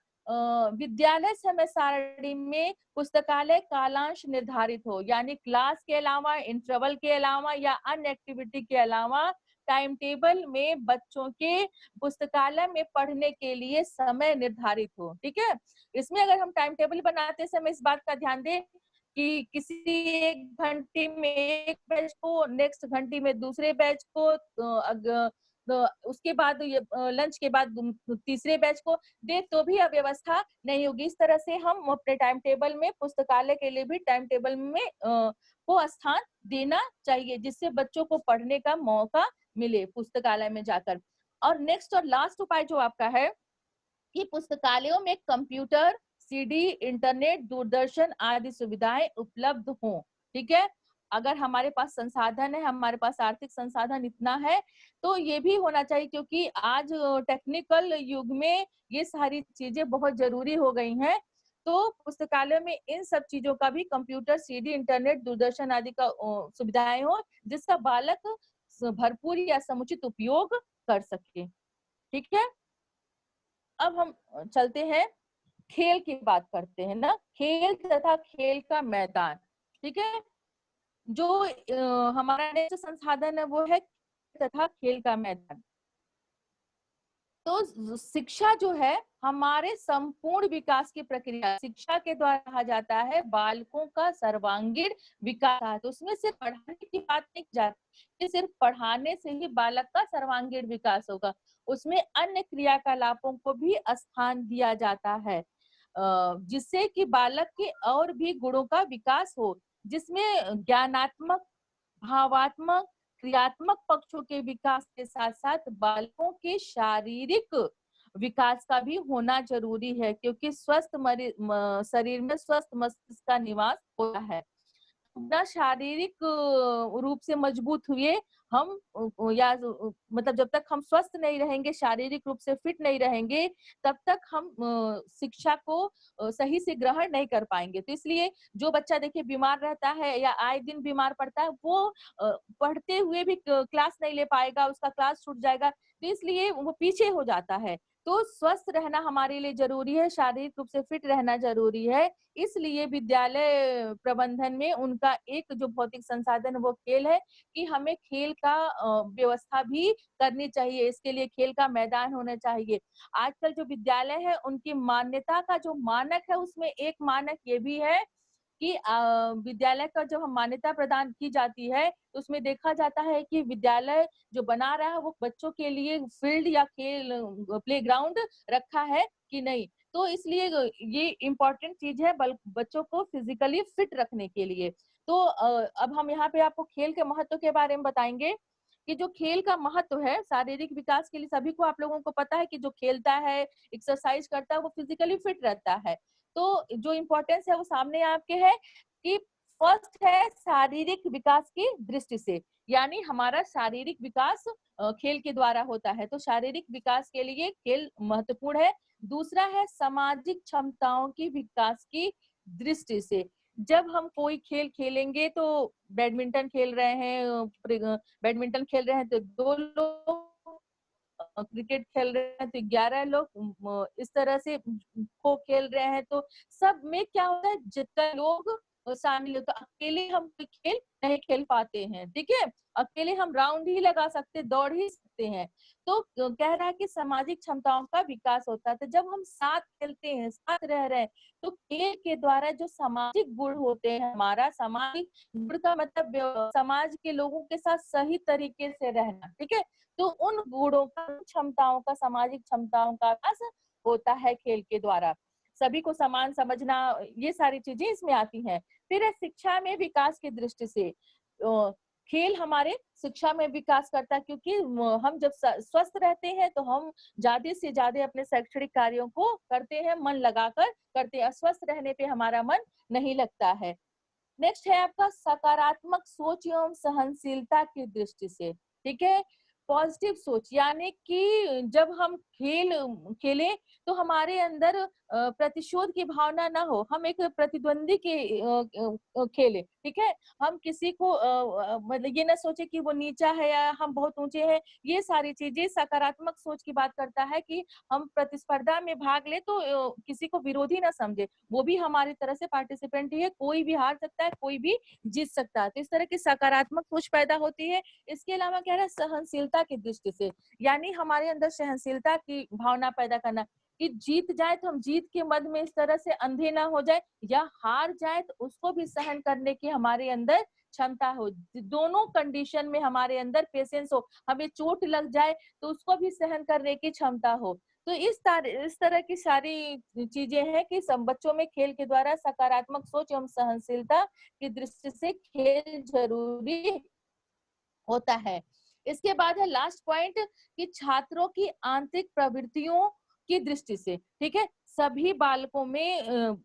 विद्यालय समय सारणी में पुस्तकालय कालांश निर्धारित हो, यानी क्लास के अलावा, इंटरवल के अलावा या अन्य एक्टिविटी के अलावा टाइम टेबल में बच्चों के पुस्तकालय में पढ़ने के लिए समय निर्धारित हो। ठीक है, इसमें अगर हम टाइम टेबल बनाते समय इस बात का ध्यान दें कि किसी एक घंटे में एक बैच को, नेक्स्ट घंटे में दूसरे बैच को, उसके बाद ये लंच के बाद तीसरे बैच को दे, तो भी अव्यवस्था नहीं होगी। इस तरह से हम अपने टाइम टेबल में, पुस्तकालय के लिए भी टाइम टेबल में को स्थान देना चाहिए, जिससे बच्चों को पढ़ने का मौका मिले पुस्तकालय में जाकर। और नेक्स्ट और लास्ट उपाय जो आपका है कि पुस्तकालयों में कंप्यूटर, सीडी, इंटरनेट, दूरदर्शन आदि सुविधाएं उपलब्ध हों। ठीक है, अगर हमारे पास संसाधन है, हमारे पास आर्थिक संसाधन इतना है, तो ये भी होना चाहिए, क्योंकि आज टेक्निकल युग में ये सारी चीजें बहुत जरूरी हो गई हैं। तो पुस्तकालय में इन सब चीजों का भी, कंप्यूटर, सीडी, इंटरनेट, दूरदर्शन आदि का सुविधाएं हो, जिसका बालक भरपूर या समुचित उपयोग कर सके। ठीक है, अब हम चलते हैं, खेल की बात करते हैं ना, खेल तथा खेल का मैदान। ठीक है, जो हमारा नेक्स्ट संसाधन है वो है तथा खेल का मैदान। तो शिक्षा जो है हमारे संपूर्ण विकास की प्रक्रिया, शिक्षा के द्वारा कहा जाता है बालकों का सर्वांगीण विकास है। तो उसमें सिर्फ पढ़ाने की बात नहीं की जाती कि सिर्फ पढ़ाने से ही बालक का सर्वांगीण विकास होगा, उसमें अन्य क्रियाकलापों को भी स्थान दिया जाता है, जिससे कि बालक के और भी गुणों का विकास हो, जिसमें ज्ञानात्मक, भावात्मक, क्रियात्मक पक्षों के विकास के साथ साथ बालकों के शारीरिक विकास का भी होना जरूरी है, क्योंकि स्वस्थ शरीर में स्वस्थ मस्तिष्क का निवास होता है। ना शारीरिक रूप से मजबूत हुए हम, या मतलब जब तक हम स्वस्थ नहीं रहेंगे, शारीरिक रूप से फिट नहीं रहेंगे, तब तक हम शिक्षा को सही से ग्रहण नहीं कर पाएंगे। तो इसलिए जो बच्चा देखिए बीमार रहता है या आए दिन बीमार पड़ता है, वो पढ़ते हुए भी क्लास नहीं ले पाएगा, उसका क्लास छूट जाएगा, तो इसलिए वो पीछे हो जाता है। तो स्वस्थ रहना हमारे लिए जरूरी है, शारीरिक रूप से फिट रहना जरूरी है। इसलिए विद्यालय प्रबंधन में उनका एक जो भौतिक संसाधन है वो खेल है, कि हमें खेल का व्यवस्था भी करनी चाहिए, इसके लिए खेल का मैदान होना चाहिए। आजकल जो विद्यालय है उनकी मान्यता का जो मानक है, उसमें एक मानक ये भी है कि विद्यालय का जब हम मान्यता प्रदान की जाती है, तो उसमें देखा जाता है कि विद्यालय जो बना रहा है वो बच्चों के लिए फील्ड या खेल प्लेग्राउंड रखा है कि नहीं। तो इसलिए ये इम्पोर्टेंट चीज है बच्चों को फिजिकली फिट रखने के लिए। तो अब हम यहाँ पे आपको खेल के महत्व के बारे में बताएंगे, कि जो खेल का महत्व है शारीरिक विकास के लिए, सभी को, आप लोगों को पता है कि जो खेलता है, एक्सरसाइज करता है, वो फिजिकली फिट रहता है। तो जो इम्पोर्टेंस है वो सामने आपके है कि फर्स्ट है शारीरिक विकास की दृष्टि से, यानी हमारा शारीरिक विकास खेल के द्वारा होता है, तो शारीरिक विकास के लिए खेल महत्वपूर्ण है। दूसरा है सामाजिक क्षमताओं की विकास की दृष्टि से, जब हम कोई खेल खेलेंगे, तो बैडमिंटन खेल रहे हैं, बैडमिंटन खेल रहे हैं तो दो लोग क्रिकेट खेल रहे हैं तो 11 लोग इस तरह से खो खेल रहे हैं, तो सब में क्या होता है जितने लोग शामिल हो, तो अकेले हम कोई खेल नहीं खेल पाते हैं, ठीक है। अकेले हम राउंड ही लगा सकते, दौड़ ही सकते हैं। तो कह रहा है कि सामाजिक क्षमताओं का विकास होता है। तो जब हम साथ खेलते हैं, साथ रह रहे हैं, तो खेल के द्वारा जो सामाजिक गुण होते हैं, हमारा सामाजिक गुण का मतलब समाज के लोगों के साथ सही तरीके से रहना, ठीक है। तो उन गुणों का, क्षमताओं का, सामाजिक क्षमताओं का विकास होता है खेल के द्वारा। सभी को समान समझना, ये सारी चीजें इसमें आती हैं। फिर है शिक्षा में विकास की दृष्टि से खेल हमारे शिक्षा में विकास करता है, क्योंकि हम जब स्वस्थ रहते हैं तो हम ज्यादा से ज्यादा अपने शैक्षणिक कार्यों को करते हैं, मन लगाकर करते हैं। अस्वस्थ रहने पे हमारा मन नहीं लगता है। नेक्स्ट है आपका सकारात्मक सोच एवं सहनशीलता की दृष्टि से, ठीक है। पॉजिटिव सोच, यानी कि जब हम खेलें तो हमारे अंदर प्रतिशोध की भावना ना हो, हम एक प्रतिद्वंदी के खेले, ठीक है। हम किसी को मतलब ये ना सोचे कि वो नीचा है या हम बहुत ऊंचे हैं। ये सारी चीजें सकारात्मक सोच की बात करता है कि हम प्रतिस्पर्धा में भाग ले तो किसी को विरोधी ना समझे, वो भी हमारी तरह से पार्टिसिपेंट ही है, कोई भी हार सकता है, कोई भी जीत सकता है। तो इस तरह की सकारात्मक सोच पैदा होती है। इसके अलावा कह रहा है सहनशीलता की दृष्टि से, यानी हमारे अंदर सहनशीलता की भावना पैदा करना कि जीत जाए तो हम जीत के मद में इस तरह से अंधे ना हो जाए, या हार जाए तो उसको भी सहन करने की हमारे अंदर क्षमता हो। दोनों कंडीशन में हमारे अंदर पेशेंस हो, हमें चोट लग जाए तो उसको भी सहन करने की क्षमता हो। तो इस तरह की सारी चीजें हैं कि सब बच्चों में खेल के द्वारा सकारात्मक सोच एवं सहनशीलता की दृष्टि से खेल जरूरी होता है। इसके बाद है लास्ट पॉइंट कि छात्रों की आंतरिक प्रवृत्तियों की दृष्टि से, ठीक है। सभी बालकों में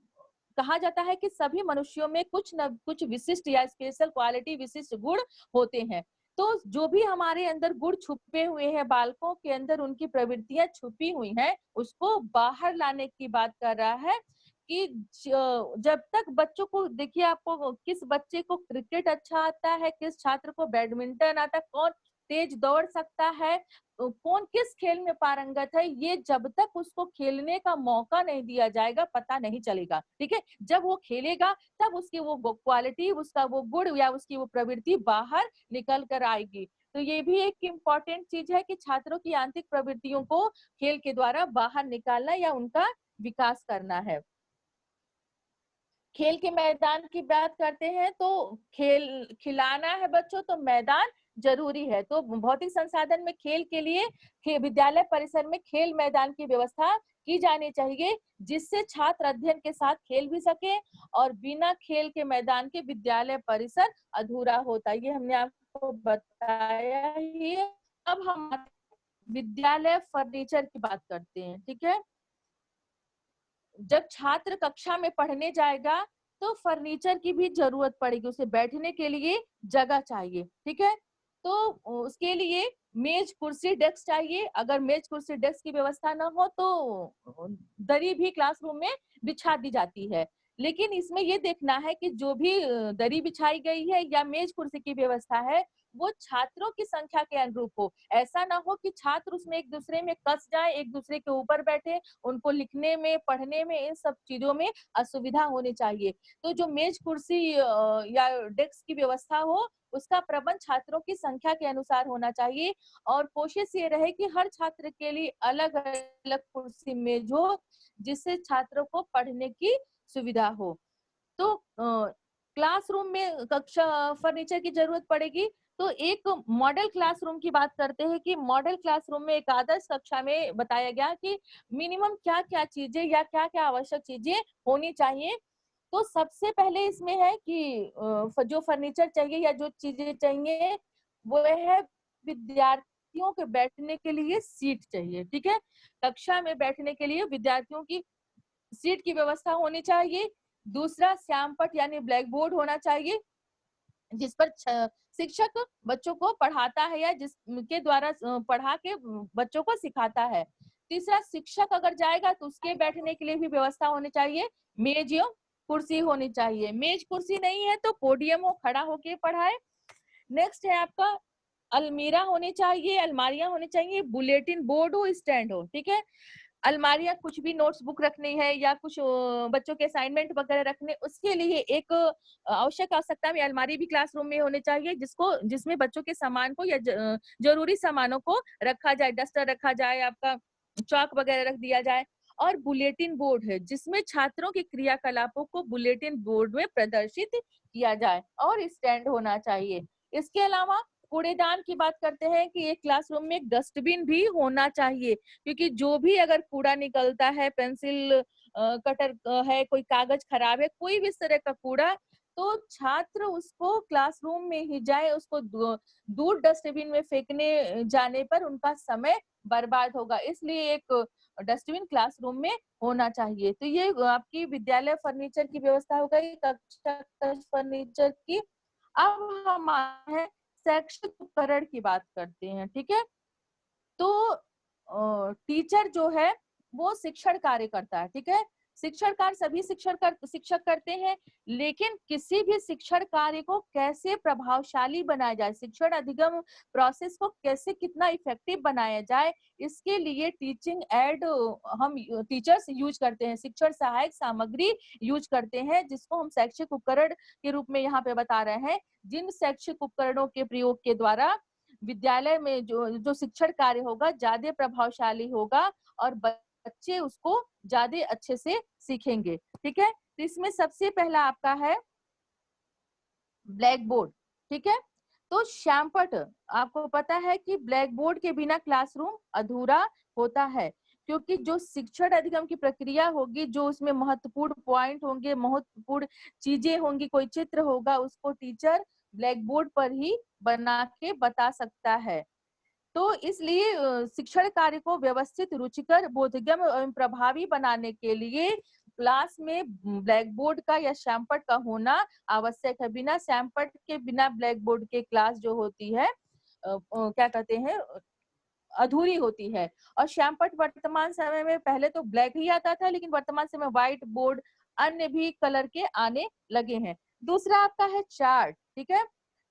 कहा जाता है कि सभी मनुष्यों में कुछ न कुछ विशिष्ट या स्पेशल क्वालिटी, विशिष्ट गुण होते हैं। तो जो भी हमारे अंदर गुण छुपे हुए हैं, बालकों के अंदर उनकी प्रवृत्तियां छुपी हुई हैं, उसको बाहर लाने की बात कर रहा है। कि जब तक बच्चों को देखिए, आपको किस बच्चे को क्रिकेट अच्छा आता है, किस छात्र को बैडमिंटन आता है, कौन तेज दौड़ सकता है, कौन किस खेल में पारंगत है, ये जब तक उसको खेलने का मौका नहीं दिया जाएगा पता नहीं चलेगा, ठीक है। जब वो खेलेगा तब उसकी वो क्वालिटी, उसका वो गुण या उसकी वो प्रवृत्ति बाहर निकल कर आएगी। तो ये भी एक इम्पॉर्टेंट चीज है कि छात्रों की आंतरिक प्रवृत्तियों को खेल के द्वारा बाहर निकालना या उनका विकास करना है। खेल के मैदान की बात करते हैं तो खिलाना है बच्चों तो मैदान जरूरी है। तो भौतिक संसाधन में खेल के लिए विद्यालय परिसर में खेल मैदान की व्यवस्था की जानी चाहिए, जिससे छात्र अध्ययन के साथ खेल भी सके, और बिना खेल के मैदान के विद्यालय परिसर अधूरा होता है। ये हमने आपको बताया ही है। अब हम विद्यालय फर्नीचर की बात करते हैं, ठीक है। जब छात्र कक्षा में पढ़ने जाएगा तो फर्नीचर की भी जरूरत पड़ेगी, उसे बैठने के लिए जगह चाहिए, ठीक है। तो उसके लिए मेज, कुर्सी, डेस्क चाहिए। अगर मेज, कुर्सी, डेस्क की व्यवस्था ना हो तो दरी भी क्लासरूम में बिछा दी जाती है। लेकिन इसमें ये देखना है कि जो भी दरी बिछाई गई है या मेज कुर्सी की व्यवस्था है, वो छात्रों की संख्या के अनुरूप हो। ऐसा ना हो कि छात्र उसमें एक दूसरे में कस जाए, एक दूसरे के ऊपर बैठे, उनको लिखने में, पढ़ने में, इन सब चीजों में असुविधा होनी चाहिए। तो जो मेज, कुर्सी या डेस्क की व्यवस्था हो, उसका प्रबंध छात्रों की संख्या के अनुसार होना चाहिए, और कोशिश ये रहे कि हर छात्र के लिए अलग अलग कुर्सी, मेज हो, जिससे छात्रों को पढ़ने की सुविधा हो। तो क्लासरूम में कक्षा फर्नीचर की जरूरत पड़ेगी। तो एक मॉडल क्लासरूम की बात करते हैं कि मॉडल क्लासरूम में एक आदर्श कक्षा में बताया गया कि मिनिमम क्या क्या चीजें या क्या क्या आवश्यक चीजें होनी चाहिए। तो सबसे पहले इसमें है कि जो फर्नीचर चाहिए या जो चीजें चाहिए वो है विद्यार्थियों के बैठने के लिए सीट चाहिए, ठीक है। कक्षा में बैठने के लिए विद्यार्थियों की सीट की व्यवस्था होनी चाहिए। दूसरा, श्यामपट्ट यानी ब्लैक बोर्ड होना चाहिए, जिस पर शिक्षक बच्चों को पढ़ाता है या जिसके द्वारा पढ़ा के बच्चों को सिखाता है। तीसरा, शिक्षक अगर जाएगा तो उसके बैठने के लिए भी व्यवस्था होनी चाहिए। मेज एवं कुर्सी होनी चाहिए। मेज कुर्सी नहीं है तो पोडियम हो, खड़ा होके पढ़ाए। नेक्स्ट है आपका अलमीरा होनी चाहिए, अलमारियां होनी चाहिए, बुलेटिन बोर्ड हो, स्टैंड हो, ठीक है। अलमारियां कुछ भी नोट्स बुक रखनी है या कुछ बच्चों के असाइनमेंट वगैरह रखने, उसके लिए एक आवश्यक आवश्यकता में अलमारी भी क्लासरूम में होनी चाहिए, जिसमें बच्चों के सामान को या जरूरी सामानों को रखा जाए, डस्टर रखा जाए, आपका चौक वगैरह रख दिया जाए। और बुलेटिन बोर्ड है जिसमें छात्रों के क्रियाकलापों को बुलेटिन बोर्ड में प्रदर्शित किया जाए, और स्टैंड होना चाहिए। इसके अलावा कूड़ेदान की बात करते हैं कि एक क्लासरूम में एक डस्टबिन भी होना चाहिए, क्योंकि जो भी अगर कूड़ा निकलता है, पेंसिल कटर है, कोई कागज खराब है, कोई भी इस तरह का कूड़ा, तो छात्र उसको क्लासरूम में ही जाए, उसको दूर डस्टबिन में फेंकने जाने पर उनका समय बर्बाद होगा। इसलिए एक डस्टबिन क्लासरूम में होना चाहिए। तो ये आपकी विद्यालय फर्नीचर की व्यवस्था हो गई, कक्षा फर्नीचर की। अब हम आते हैं शैक्षिक उपकरण की बात करते हैं, ठीक है। तो टीचर जो है वो शिक्षण कार्य करता है, ठीक है। शिक्षण कार्य सभी शिक्षक करते हैं, लेकिन किसी भी शिक्षण कार्य को कैसे प्रभावशाली बनाया जाए, शिक्षण अधिगम प्रोसेस को कैसे कितना इफेक्टिव बनाया जाए, इसके लिए टीचिंग एड हम टीचर्स यूज करते हैं, शिक्षण सहायक सामग्री यूज करते हैं, जिसको हम शैक्षिक उपकरण के रूप में यहाँ पे बता रहे हैं। जिन शैक्षिक उपकरणों के प्रयोग के द्वारा विद्यालय में जो शिक्षण कार्य होगा ज्यादा प्रभावशाली होगा और बच्चे उसको ज्यादा अच्छे से सीखेंगे, ठीक है। तो इसमें सबसे पहला आपका है ब्लैक बोर्ड, ठीक है। तो श्यामपट्ट, आपको पता है कि ब्लैक बोर्ड के बिना क्लासरूम अधूरा होता है, क्योंकि जो शिक्षण अधिगम की प्रक्रिया होगी, जो उसमें महत्वपूर्ण पॉइंट होंगे, महत्वपूर्ण चीजें होंगी, कोई चित्र होगा, उसको टीचर ब्लैक बोर्ड पर ही बना के बता सकता है। तो इसलिए शिक्षण कार्य को व्यवस्थित, रुचिकर, बोधगम्य एवं प्रभावी बनाने के लिए क्लास में ब्लैक बोर्ड का या श्यामपट्ट का होना आवश्यक है। बिना श्यामपट्ट के, बिना ब्लैक बोर्ड के क्लास जो होती है क्या कहते हैं, अधूरी होती है। और श्यामपट्ट वर्तमान समय में, पहले तो ब्लैक ही आता था, लेकिन वर्तमान समय व्हाइट बोर्ड, अन्य भी कलर के आने लगे हैं। दूसरा आपका है चार्ट, ठीक है।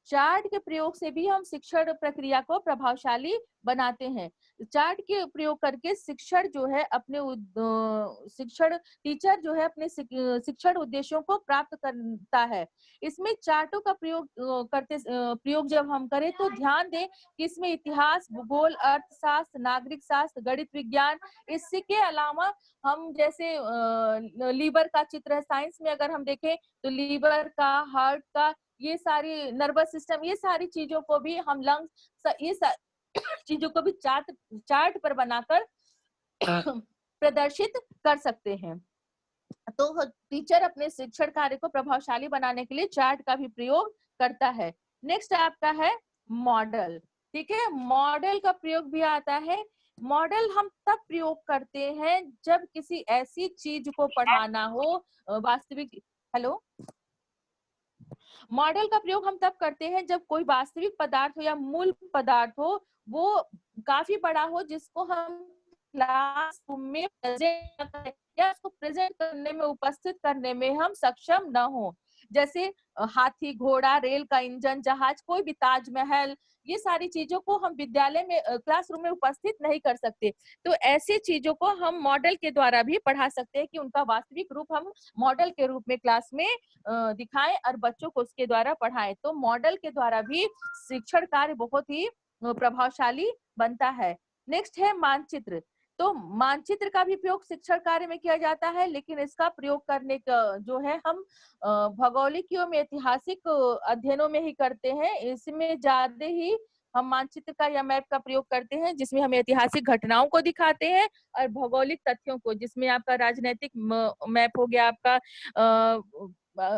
चार्ट के प्रयोग से भी हम शिक्षण प्रक्रिया को प्रभावशाली बनाते हैं। चार्ट के प्रयोग करके शिक्षण जो है अपने शिक्षण टीचर जो है अपने शिक्षण उद्देश्यों को प्राप्त करता है। इसमें चार्टों का प्रयोग जब हम करें तो ध्यान दें कि इसमें इतिहास, भूगोल, अर्थशास्त्र, नागरिक शास्त्र, गणित, विज्ञान, इसके अलावा हम जैसे लीवर का चित्र है, साइंस में अगर हम देखें तो लीवर का, हार्ट का, ये सारी नर्वस सिस्टम, ये सारी चीजों को भी हम लंग्स, ये चीजों को भी चार्ट पर बनाकर प्रदर्शित कर सकते हैं। तो टीचर अपने शिक्षण कार्य को प्रभावशाली बनाने के लिए चार्ट का भी प्रयोग करता है। नेक्स्ट आपका है मॉडल, ठीक है। मॉडल का प्रयोग भी आता है। मॉडल हम तब प्रयोग करते हैं जब किसी ऐसी चीज को पढ़ाना हो, वास्तविक, हेलो, मॉडल का प्रयोग हम तब करते हैं जब कोई वास्तविक पदार्थ हो या मूल पदार्थ हो, वो काफी बड़ा हो, जिसको हम क्लासरूम में प्रेजेंट करें या उसको प्रेजेंट करने में, उपस्थित करने में हम सक्षम न हो। जैसे हाथी, घोड़ा, रेल का इंजन, जहाज, कोई भी ताजमहल, ये सारी चीजों को हम विद्यालय में, क्लासरूम में उपस्थित नहीं कर सकते। तो ऐसी चीजों को हम मॉडल के द्वारा भी पढ़ा सकते हैं कि उनका वास्तविक रूप हम मॉडल के रूप में क्लास में दिखाएं और बच्चों को उसके द्वारा पढ़ाएं। तो मॉडल के द्वारा भी शिक्षण कार्य बहुत ही प्रभावशाली बनता है। नेक्स्ट है मानचित्र। तो मानचित्र का भी प्रयोग शिक्षण कार्य में किया जाता है, लेकिन इसका प्रयोग करने का जो है हम भौगोलिक एवं ऐतिहासिक अध्ययनों में ही करते हैं। इसमें ज्यादा ही हम मानचित्र का या मैप का प्रयोग करते हैं, जिसमें हम ऐतिहासिक घटनाओं को दिखाते हैं और भौगोलिक तथ्यों को, जिसमें आपका राजनीतिक मैप हो गया, आपका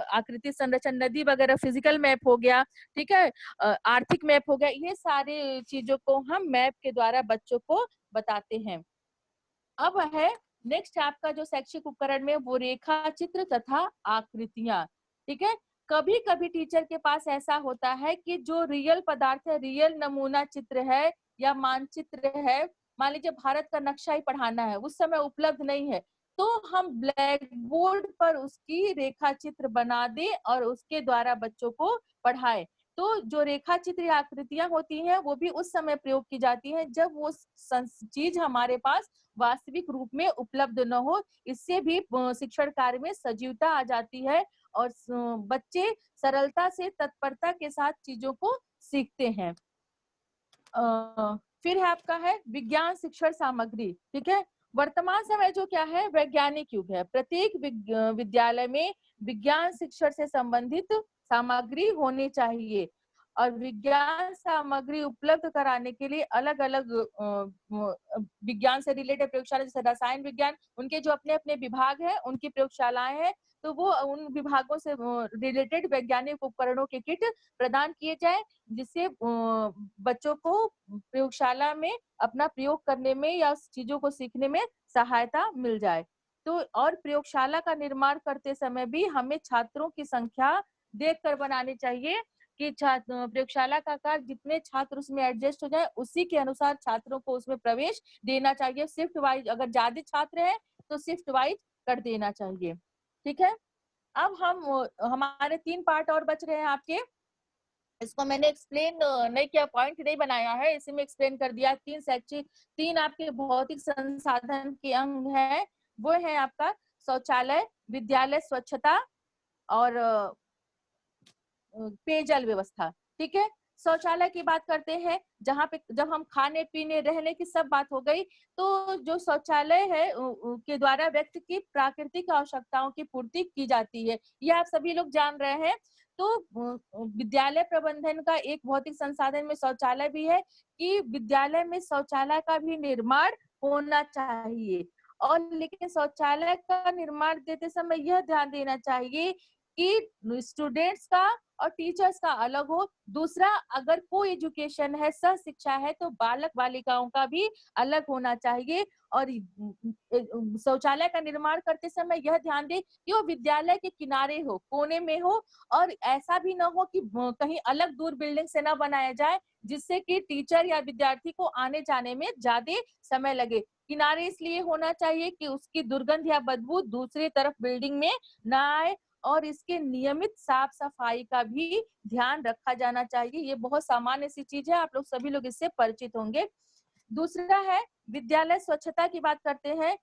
आकृति संरचना, नदी वगैरह, फिजिकल मैप हो गया, ठीक है, आर्थिक मैप हो गया, ये सारे चीजों को हम मैप के द्वारा बच्चों को बताते हैं। अब है नेक्स्ट आपका जो शैक्षिक उपकरण में, वो रेखा चित्र तथा आकृतियां, ठीक है। कभी कभी टीचर के पास ऐसा होता है कि जो रियल पदार्थ है, रियल नमूना चित्र है या मानचित्र है, मान लीजिए भारत का नक्शा ही पढ़ाना है, उस समय उपलब्ध नहीं है, तो हम ब्लैक बोर्ड पर उसकी रेखा चित्र बना दें और उसके द्वारा बच्चों को पढ़ाएं। तो जो रेखा चित्र या आकृतियां होती हैं वो भी उस समय प्रयोग की जाती हैं जब वो चीज हमारे पास वास्तविक रूप में उपलब्ध न हो। इससे भी शिक्षण कार्य में सजीवता आ जाती है और बच्चे सरलता से तत्परता के साथ चीजों को सीखते हैं। फिर है आपका है विज्ञान शिक्षण सामग्री। ठीक है, वर्तमान समय जो क्या है वैज्ञानिक युग है। प्रत्येक विद्यालय में विज्ञान शिक्षण से संबंधित सामग्री होनी चाहिए और विज्ञान सामग्री उपलब्ध कराने के लिए अलग अलग विज्ञान से रिलेटेड प्रयोगशाला, जैसे रसायन विज्ञान, उनके जो अपने अपने विभाग हैं, उनकी प्रयोगशालाएं हैं, तो वो उन विभागों से रिलेटेड वैज्ञानिक उपकरणों के किट प्रदान किए जाए, जिससे बच्चों को प्रयोगशाला में अपना प्रयोग करने में या चीजों को सीखने में सहायता मिल जाए। तो और प्रयोगशाला का निर्माण करते समय भी हमें छात्रों की संख्या देखकर बनानी चाहिए कि प्रयोगशाला का आकार जितने छात्र उसमें एडजस्ट हो जाए उसी के अनुसार छात्रों को उसमें प्रवेश देना चाहिए। शिफ्ट वाइज, अगर ज्यादा छात्र हैं तो शिफ्ट वाइज कर देना चाहिए। ठीक है, अब हमारे 3 पार्ट और बच रहे हैं आपके। इसको मैंने एक्सप्लेन नहीं किया, पॉइंट नहीं बनाया है, इसी में एक्सप्लेन कर दिया। 3 आपके भौतिक संसाधन के अंग है, वो है आपका शौचालय, विद्यालय स्वच्छता और पेयजल व्यवस्था। ठीक है, शौचालय की बात करते हैं, जहाँ पे जब हम खाने पीने रहने की सब बात हो गई, तो जो शौचालय है के द्वारा व्यक्ति की प्राकृतिक आवश्यकताओं की पूर्ति की जाती है, ये आप सभी लोग जान रहे हैं। तो विद्यालय प्रबंधन का एक भौतिक संसाधन में शौचालय भी है कि विद्यालय में शौचालय का भी निर्माण होना चाहिए। और लेकिन शौचालय का निर्माण देते समय यह ध्यान देना चाहिए कि स्टूडेंट्स का और टीचर्स का अलग हो। दूसरा, अगर को एजुकेशन है, सह शिक्षा है, तो बालक बालिकाओं का भी अलग होना चाहिए। और शौचालय का निर्माण करते समय यह ध्यान दे कि वो विद्यालय के किनारे हो, कोने में हो, और ऐसा भी ना हो कि कहीं अलग दूर बिल्डिंग से ना बनाया जाए, जिससे कि टीचर या विद्यार्थी को आने जाने में ज्यादा समय लगे। किनारे इसलिए होना चाहिए कि उसकी दुर्गंध या बदबू दूसरी तरफ बिल्डिंग में ना आए, और इसके नियमित साफ सफाई का भी ध्यान रखा जाना चाहिए। ये बहुत सामान्य सी चीज है, आप लोग सभी लोग इससे परिचित होंगे। दूसरा है विद्यालय स्वच्छता की बात करते हैं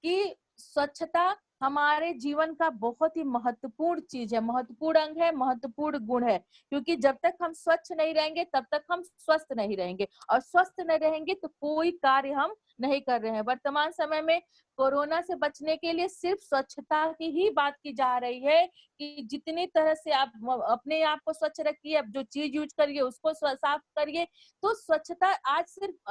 कि स्वच्छता हमारे जीवन का बहुत ही महत्वपूर्ण चीज है, महत्वपूर्ण अंग है, महत्वपूर्ण गुण है। क्योंकि जब तक हम स्वच्छ नहीं रहेंगे तब तक हम स्वस्थ नहीं रहेंगे, और स्वस्थ नहीं रहेंगे तो कोई कार्य हम नहीं कर रहे हैं। वर्तमान समय में कोरोना से बचने के लिए सिर्फ स्वच्छता की ही बात की जा रही है कि जितनी तरह से आप अपने आप को स्वच्छ रखिए, अब जो चीज यूज करिए उसको साफ करिए। तो स्वच्छता आज सिर्फ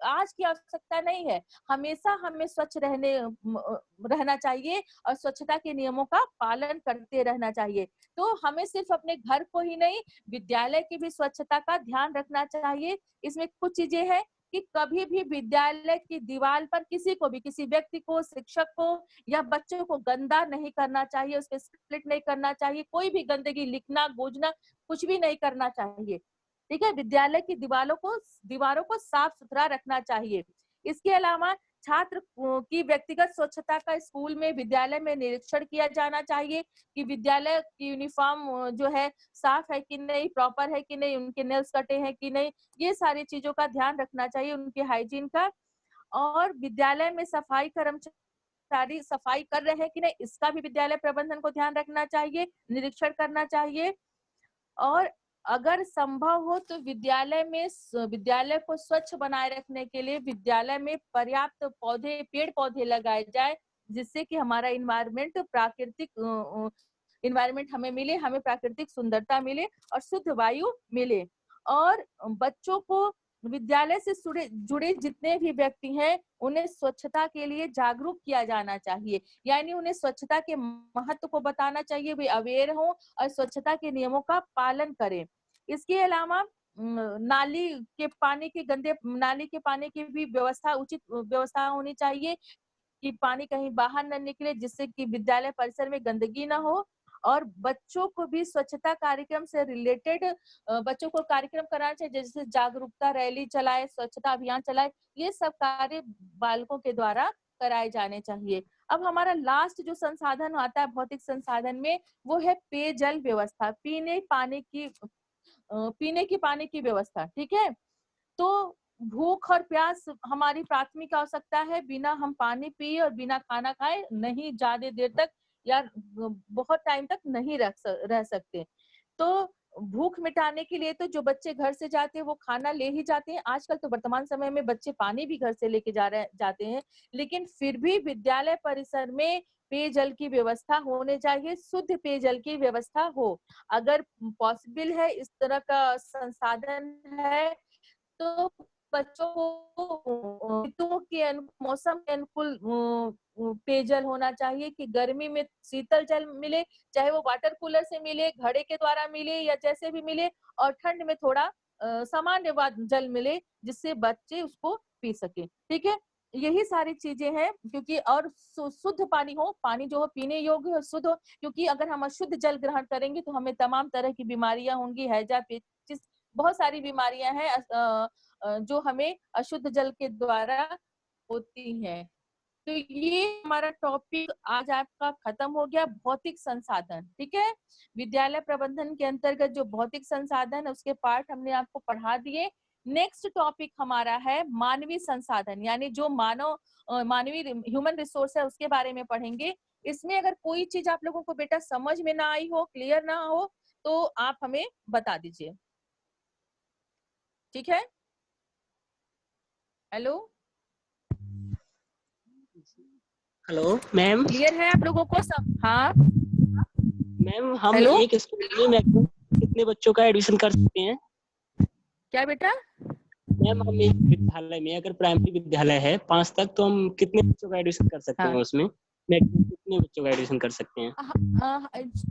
आज की आवश्यकता नहीं है, हमेशा हमें स्वच्छ रहना चाहिए और स्वच्छता के नियमों का पालन करते रहना चाहिए। तो हमें सिर्फ अपने घर को ही नहीं, विद्यालय की भी स्वच्छता का ध्यान रखना चाहिए। इसमें कुछ चीजें हैं कि कभी भी विद्यालय की दीवार पर किसी को भी, किसी व्यक्ति को, शिक्षक को या बच्चों को गंदा नहीं करना चाहिए, उसके स्प्लिट नहीं करना चाहिए, कोई भी गंदगी लिखना, गूंजना कुछ भी नहीं करना चाहिए। ठीक है, विद्यालय की दीवारों को साफ सुथरा रखना चाहिए। इसके अलावा छात्र की व्यक्तिगत स्वच्छता का स्कूल में, विद्यालय में निरीक्षण किया जाना चाहिए कि विद्यालय की यूनिफॉर्म जो है साफ है कि नहीं, प्रॉपर है कि नहीं, उनके नेल्स कटे हैं कि नहीं, ये सारी चीजों का ध्यान रखना चाहिए, उनके हाइजीन का। और विद्यालय में सफाई कर्मचारी सफाई कर रहे हैं कि नहीं, इसका भी विद्यालय प्रबंधन को ध्यान रखना चाहिए, निरीक्षण करना चाहिए। और अगर संभव हो तो विद्यालय को स्वच्छ बनाए रखने के लिए विद्यालय में पर्याप्त पेड़ पौधे लगाए जाए, जिससे कि हमारा प्राकृतिक इन्वायरमेंट हमें मिले, हमें प्राकृतिक सुंदरता मिले और शुद्ध वायु मिले। और बच्चों को विद्यालय से जुड़े जितने भी व्यक्ति हैं उन्हें स्वच्छता के लिए जागरूक किया जाना चाहिए, यानी उन्हें स्वच्छता के महत्व को बताना चाहिए, वे अवेयर हों और स्वच्छता के नियमों का पालन करें। इसके अलावा नाली के पानी की भी उचित व्यवस्था होनी चाहिए कि पानी कहीं बाहर न निकले, जिससे कि विद्यालय परिसर में गंदगी ना हो। और बच्चों को भी स्वच्छता कार्यक्रम से रिलेटेड बच्चों को कार्यक्रम कराना चाहिए, जैसे जागरूकता रैली चलाए, स्वच्छता अभियान चलाए, ये सब कार्य बालकों के द्वारा कराए जाने चाहिए। अब हमारा लास्ट जो संसाधन आता है भौतिक संसाधन में, वो है पेयजल व्यवस्था, पीने पानी की पीने की पानी की व्यवस्था, ठीक है। तो भूख और प्यास हमारी प्राथमिक आवश्यकता है, बिना हम पानी पिए और बिना खाना खाए नहीं ज्यादा देर तक या बहुत टाइम तक नहीं रह सकते। तो भूख मिटाने के लिए तो जो बच्चे घर से जाते हैं वो खाना ले ही जाते हैं। आजकल तो वर्तमान समय में बच्चे पानी भी घर से लेके जाते हैं, लेकिन फिर भी विद्यालय परिसर में पेयजल की व्यवस्था होने चाहिए, शुद्ध पेयजल की व्यवस्था हो। अगर पॉसिबल है, इस तरह का संसाधन है, तो बच्चों को ऋतुओं के मौसम के अनुकूल पेयजल होना चाहिए कि गर्मी में शीतल जल मिले, चाहे वो वाटर कूलर से मिले, घड़े के द्वारा मिले या जैसे भी मिले, और ठंड में थोड़ा सामान्य जल मिले जिससे बच्चे उसको पी सके, ठीक है। यही सारी चीजें हैं, क्योंकि और शुद्ध पानी हो, पानी जो हो पीने योग्य हो, शुद्ध हो, क्योंकि अगर हम अशुद्ध जल ग्रहण करेंगे तो हमें तमाम तरह की बीमारियां होंगी, हैजा, पेचिस, बहुत सारी बीमारियां हैं जो हमें अशुद्ध जल के द्वारा होती हैं। तो ये हमारा टॉपिक आज आपका खत्म हो गया, भौतिक संसाधन, ठीक है। विद्यालय प्रबंधन के अंतर्गत जो भौतिक संसाधन है उसके पार्ट हमने आपको पढ़ा दिए। नेक्स्ट टॉपिक हमारा है मानवीय संसाधन, यानी जो मानवीय ह्यूमन रिसोर्स है उसके बारे में पढ़ेंगे। इसमें अगर कोई चीज आप लोगों को बेटा समझ में ना आई हो, क्लियर ना हो, तो आप हमें बता दीजिए, ठीक है। Hello hello ma'am. क्लियर है आप लोगों को सब? हाँ मैम, हम हेलो, एक स्कूल में मैक्सिमम कितने बच्चों का एडमिशन कर सकते हैं? क्या बेटा? मैम, हम एक विद्यालय में, अगर प्राइमरी विद्यालय है 5 तक, तो हम कितने बच्चों का एडमिशन कर सकते हैं? हाँ उसमें मैक्सिमम कितने बच्चों का एडमिशन कर सकते हैं?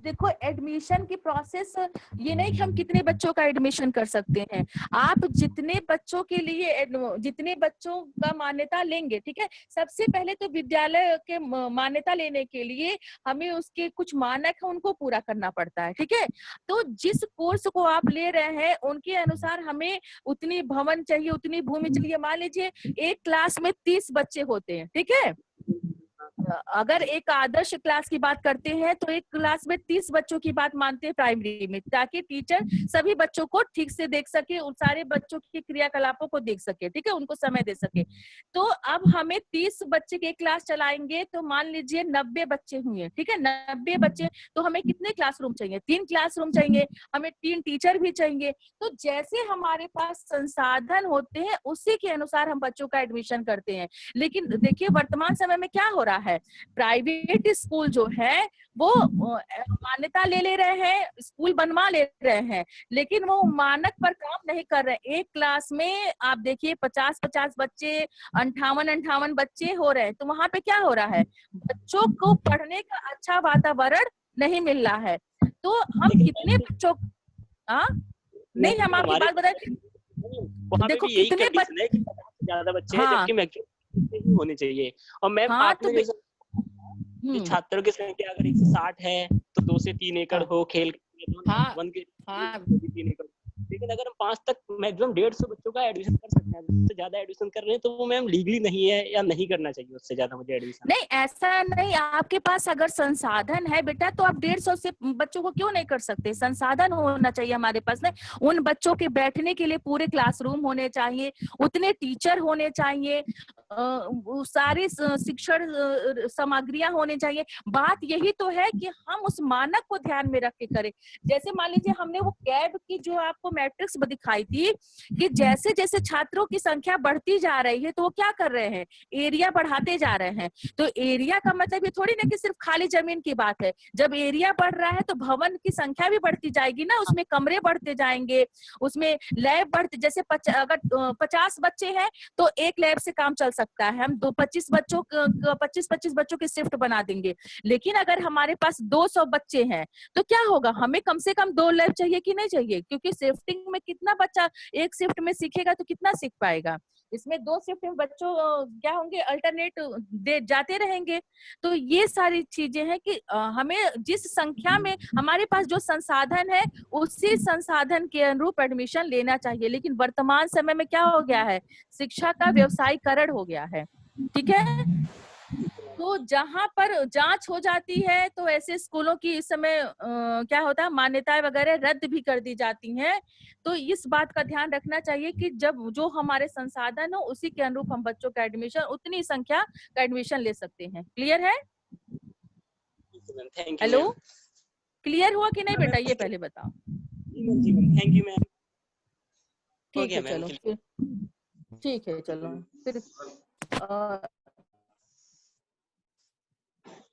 देखो, एडमिशन की प्रोसेस ये नहीं कि हम कितने बच्चों का एडमिशन कर सकते हैं, आप जितने बच्चों के लिए जितने बच्चों का मान्यता लेंगे, ठीक है। सबसे पहले तो विद्यालय के मान्यता लेने के लिए हमें उसके कुछ मानक है, उनको पूरा करना पड़ता है, ठीक है। तो जिस कोर्स को आप ले रहे हैं उनके अनुसार हमें उतनी भवन चाहिए, उतनी भूमि चाहिए। मान लीजिए एक क्लास में 30 बच्चे होते हैं, ठीक है। अगर एक आदर्श क्लास की बात करते हैं तो एक क्लास में 30 बच्चों की बात मानते हैं प्राइमरी में, ताकि टीचर सभी बच्चों को ठीक से देख सके, उन सारे बच्चों के क्रियाकलापों को देख सके, ठीक है, उनको समय दे सके। तो अब हमें 30 बच्चे के क्लास चलाएंगे, तो मान लीजिए 90 बच्चे हुए, ठीक है। 90 बच्चे, तो हमें कितने क्लासरूम चाहिए? 3 क्लासरूम चाहिए, हमें 3 टीचर भी चाहिए। तो जैसे हमारे पास संसाधन होते हैं उसी के अनुसार हम बच्चों का एडमिशन करते हैं। लेकिन देखिए वर्तमान समय में क्या हो रहा है, प्राइवेट स्कूल जो है वो मान्यता ले रहे हैं, स्कूल बनवा ले रहे हैं, लेकिन वो मानक पर काम नहीं कर रहे। एक क्लास में आप देखिए 50-50 बच्चे, 58-58 बच्चे हो रहे हैं, तो वहां पे क्या हो रहा है, बच्चों को पढ़ने का अच्छा वातावरण नहीं मिल रहा है। तो हम कितने बच्चों, हाँ नहीं, हम आपकी बात बताए, देखो यही कितने कंडीशन है कि 50 से ज्यादा बच्चे हैं, हाँ जबकि मैक्सिमम ही होने चाहिए। और मैम, हाँ, आपने जैसे छात्रों की संख्या अगर 160 है तो 2 से 3 एकड़ हाँ हो, खेल हाँ वन के हाँ 3 एकड़। लेकिन अगर हम 5 तक मैक्सिमम 150 बच्चों का एडमिशन कर सकते हैं, उससे ज्यादा एडमिशन कर रहे हैं तो वो मैम लीगली नहीं है, या नहीं करना चाहिए उससे ज्यादा मुझे एडमिशन? नहीं, ऐसा नहीं, आपके पास अगर संसाधन है बेटा तो आप 150 से बच्चों को क्यों नहीं कर सकते? संसाधन होना चाहिए हमारे पास में, उन बच्चों के बैठने के लिए पूरे क्लासरूम होने चाहिए, उतने टीचर होने चाहिए, सारी शिक्षण सामग्रियां होनी चाहिए। बात यही तो है कि हम उस मानक को ध्यान में रख के करें। जैसे मान लीजिए हमने वो कैब की जो आपको मैट्रिक्स दिखाई थी, कि जैसे जैसे छात्रों की संख्या बढ़ती जा रही है तो वो क्या कर रहे हैं, एरिया बढ़ाते जा रहे हैं। तो एरिया का मतलब ये थोड़ी ना कि सिर्फ खाली जमीन की बात है, जब एरिया बढ़ रहा है तो भवन की संख्या भी बढ़ती जाएगी ना, उसमें कमरे बढ़ते जाएंगे, उसमें लैब बढ़ते, जैसे अगर 50 बच्चे हैं तो एक लैब से काम चल सकता है, हम 25 बच्चों की शिफ्ट बना देंगे। लेकिन अगर हमारे पास 200 बच्चे हैं तो क्या होगा, हमें कम से कम 2 लैब चाहिए कि नहीं चाहिए? क्योंकि शिफ्टिंग में कितना बच्चा एक शिफ्ट में सीखेगा तो कितना सीख पाएगा? इसमें 2 शिफ्ट में बच्चों क्या होंगे, अल्टरनेट दे जाते रहेंगे। तो ये सारी चीजें हैं कि हमें जिस संख्या में हमारे पास जो संसाधन है उसी संसाधन के अनुरूप एडमिशन लेना चाहिए। लेकिन वर्तमान समय में क्या हो गया है, शिक्षा का व्यवसायीकरण हो गया है, ठीक है। तो जहां पर जांच हो जाती है तो ऐसे स्कूलों की इस समय क्या होता है, मान्यताएं वगैरह रद्द भी कर दी जाती हैं। तो इस बात का ध्यान रखना चाहिए कि जब जो हमारे संसाधन हो उसी के अनुरूप हम बच्चों का एडमिशन, उतनी संख्या का एडमिशन ले सकते हैं। क्लियर है? Thank you hello, ma'am. Clear हुआ कि नहीं बेटा, ये पहले बताओ। जी मैम, थैंक यू मैम। हो ठीक गया है, मैम। चलो फिर, ठीक है, चलो फिर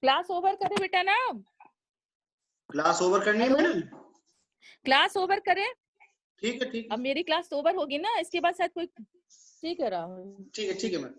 क्लास ओवर करें बेटा ना। क्लास ओवर करनी है हेलो, मैडम? क्लास ओवर करें। ठीक है, ठीक अब है, मेरी क्लास ओवर होगी ना, इसके बाद शायद कोई, ठीक है राहुल। ठीक है मैम।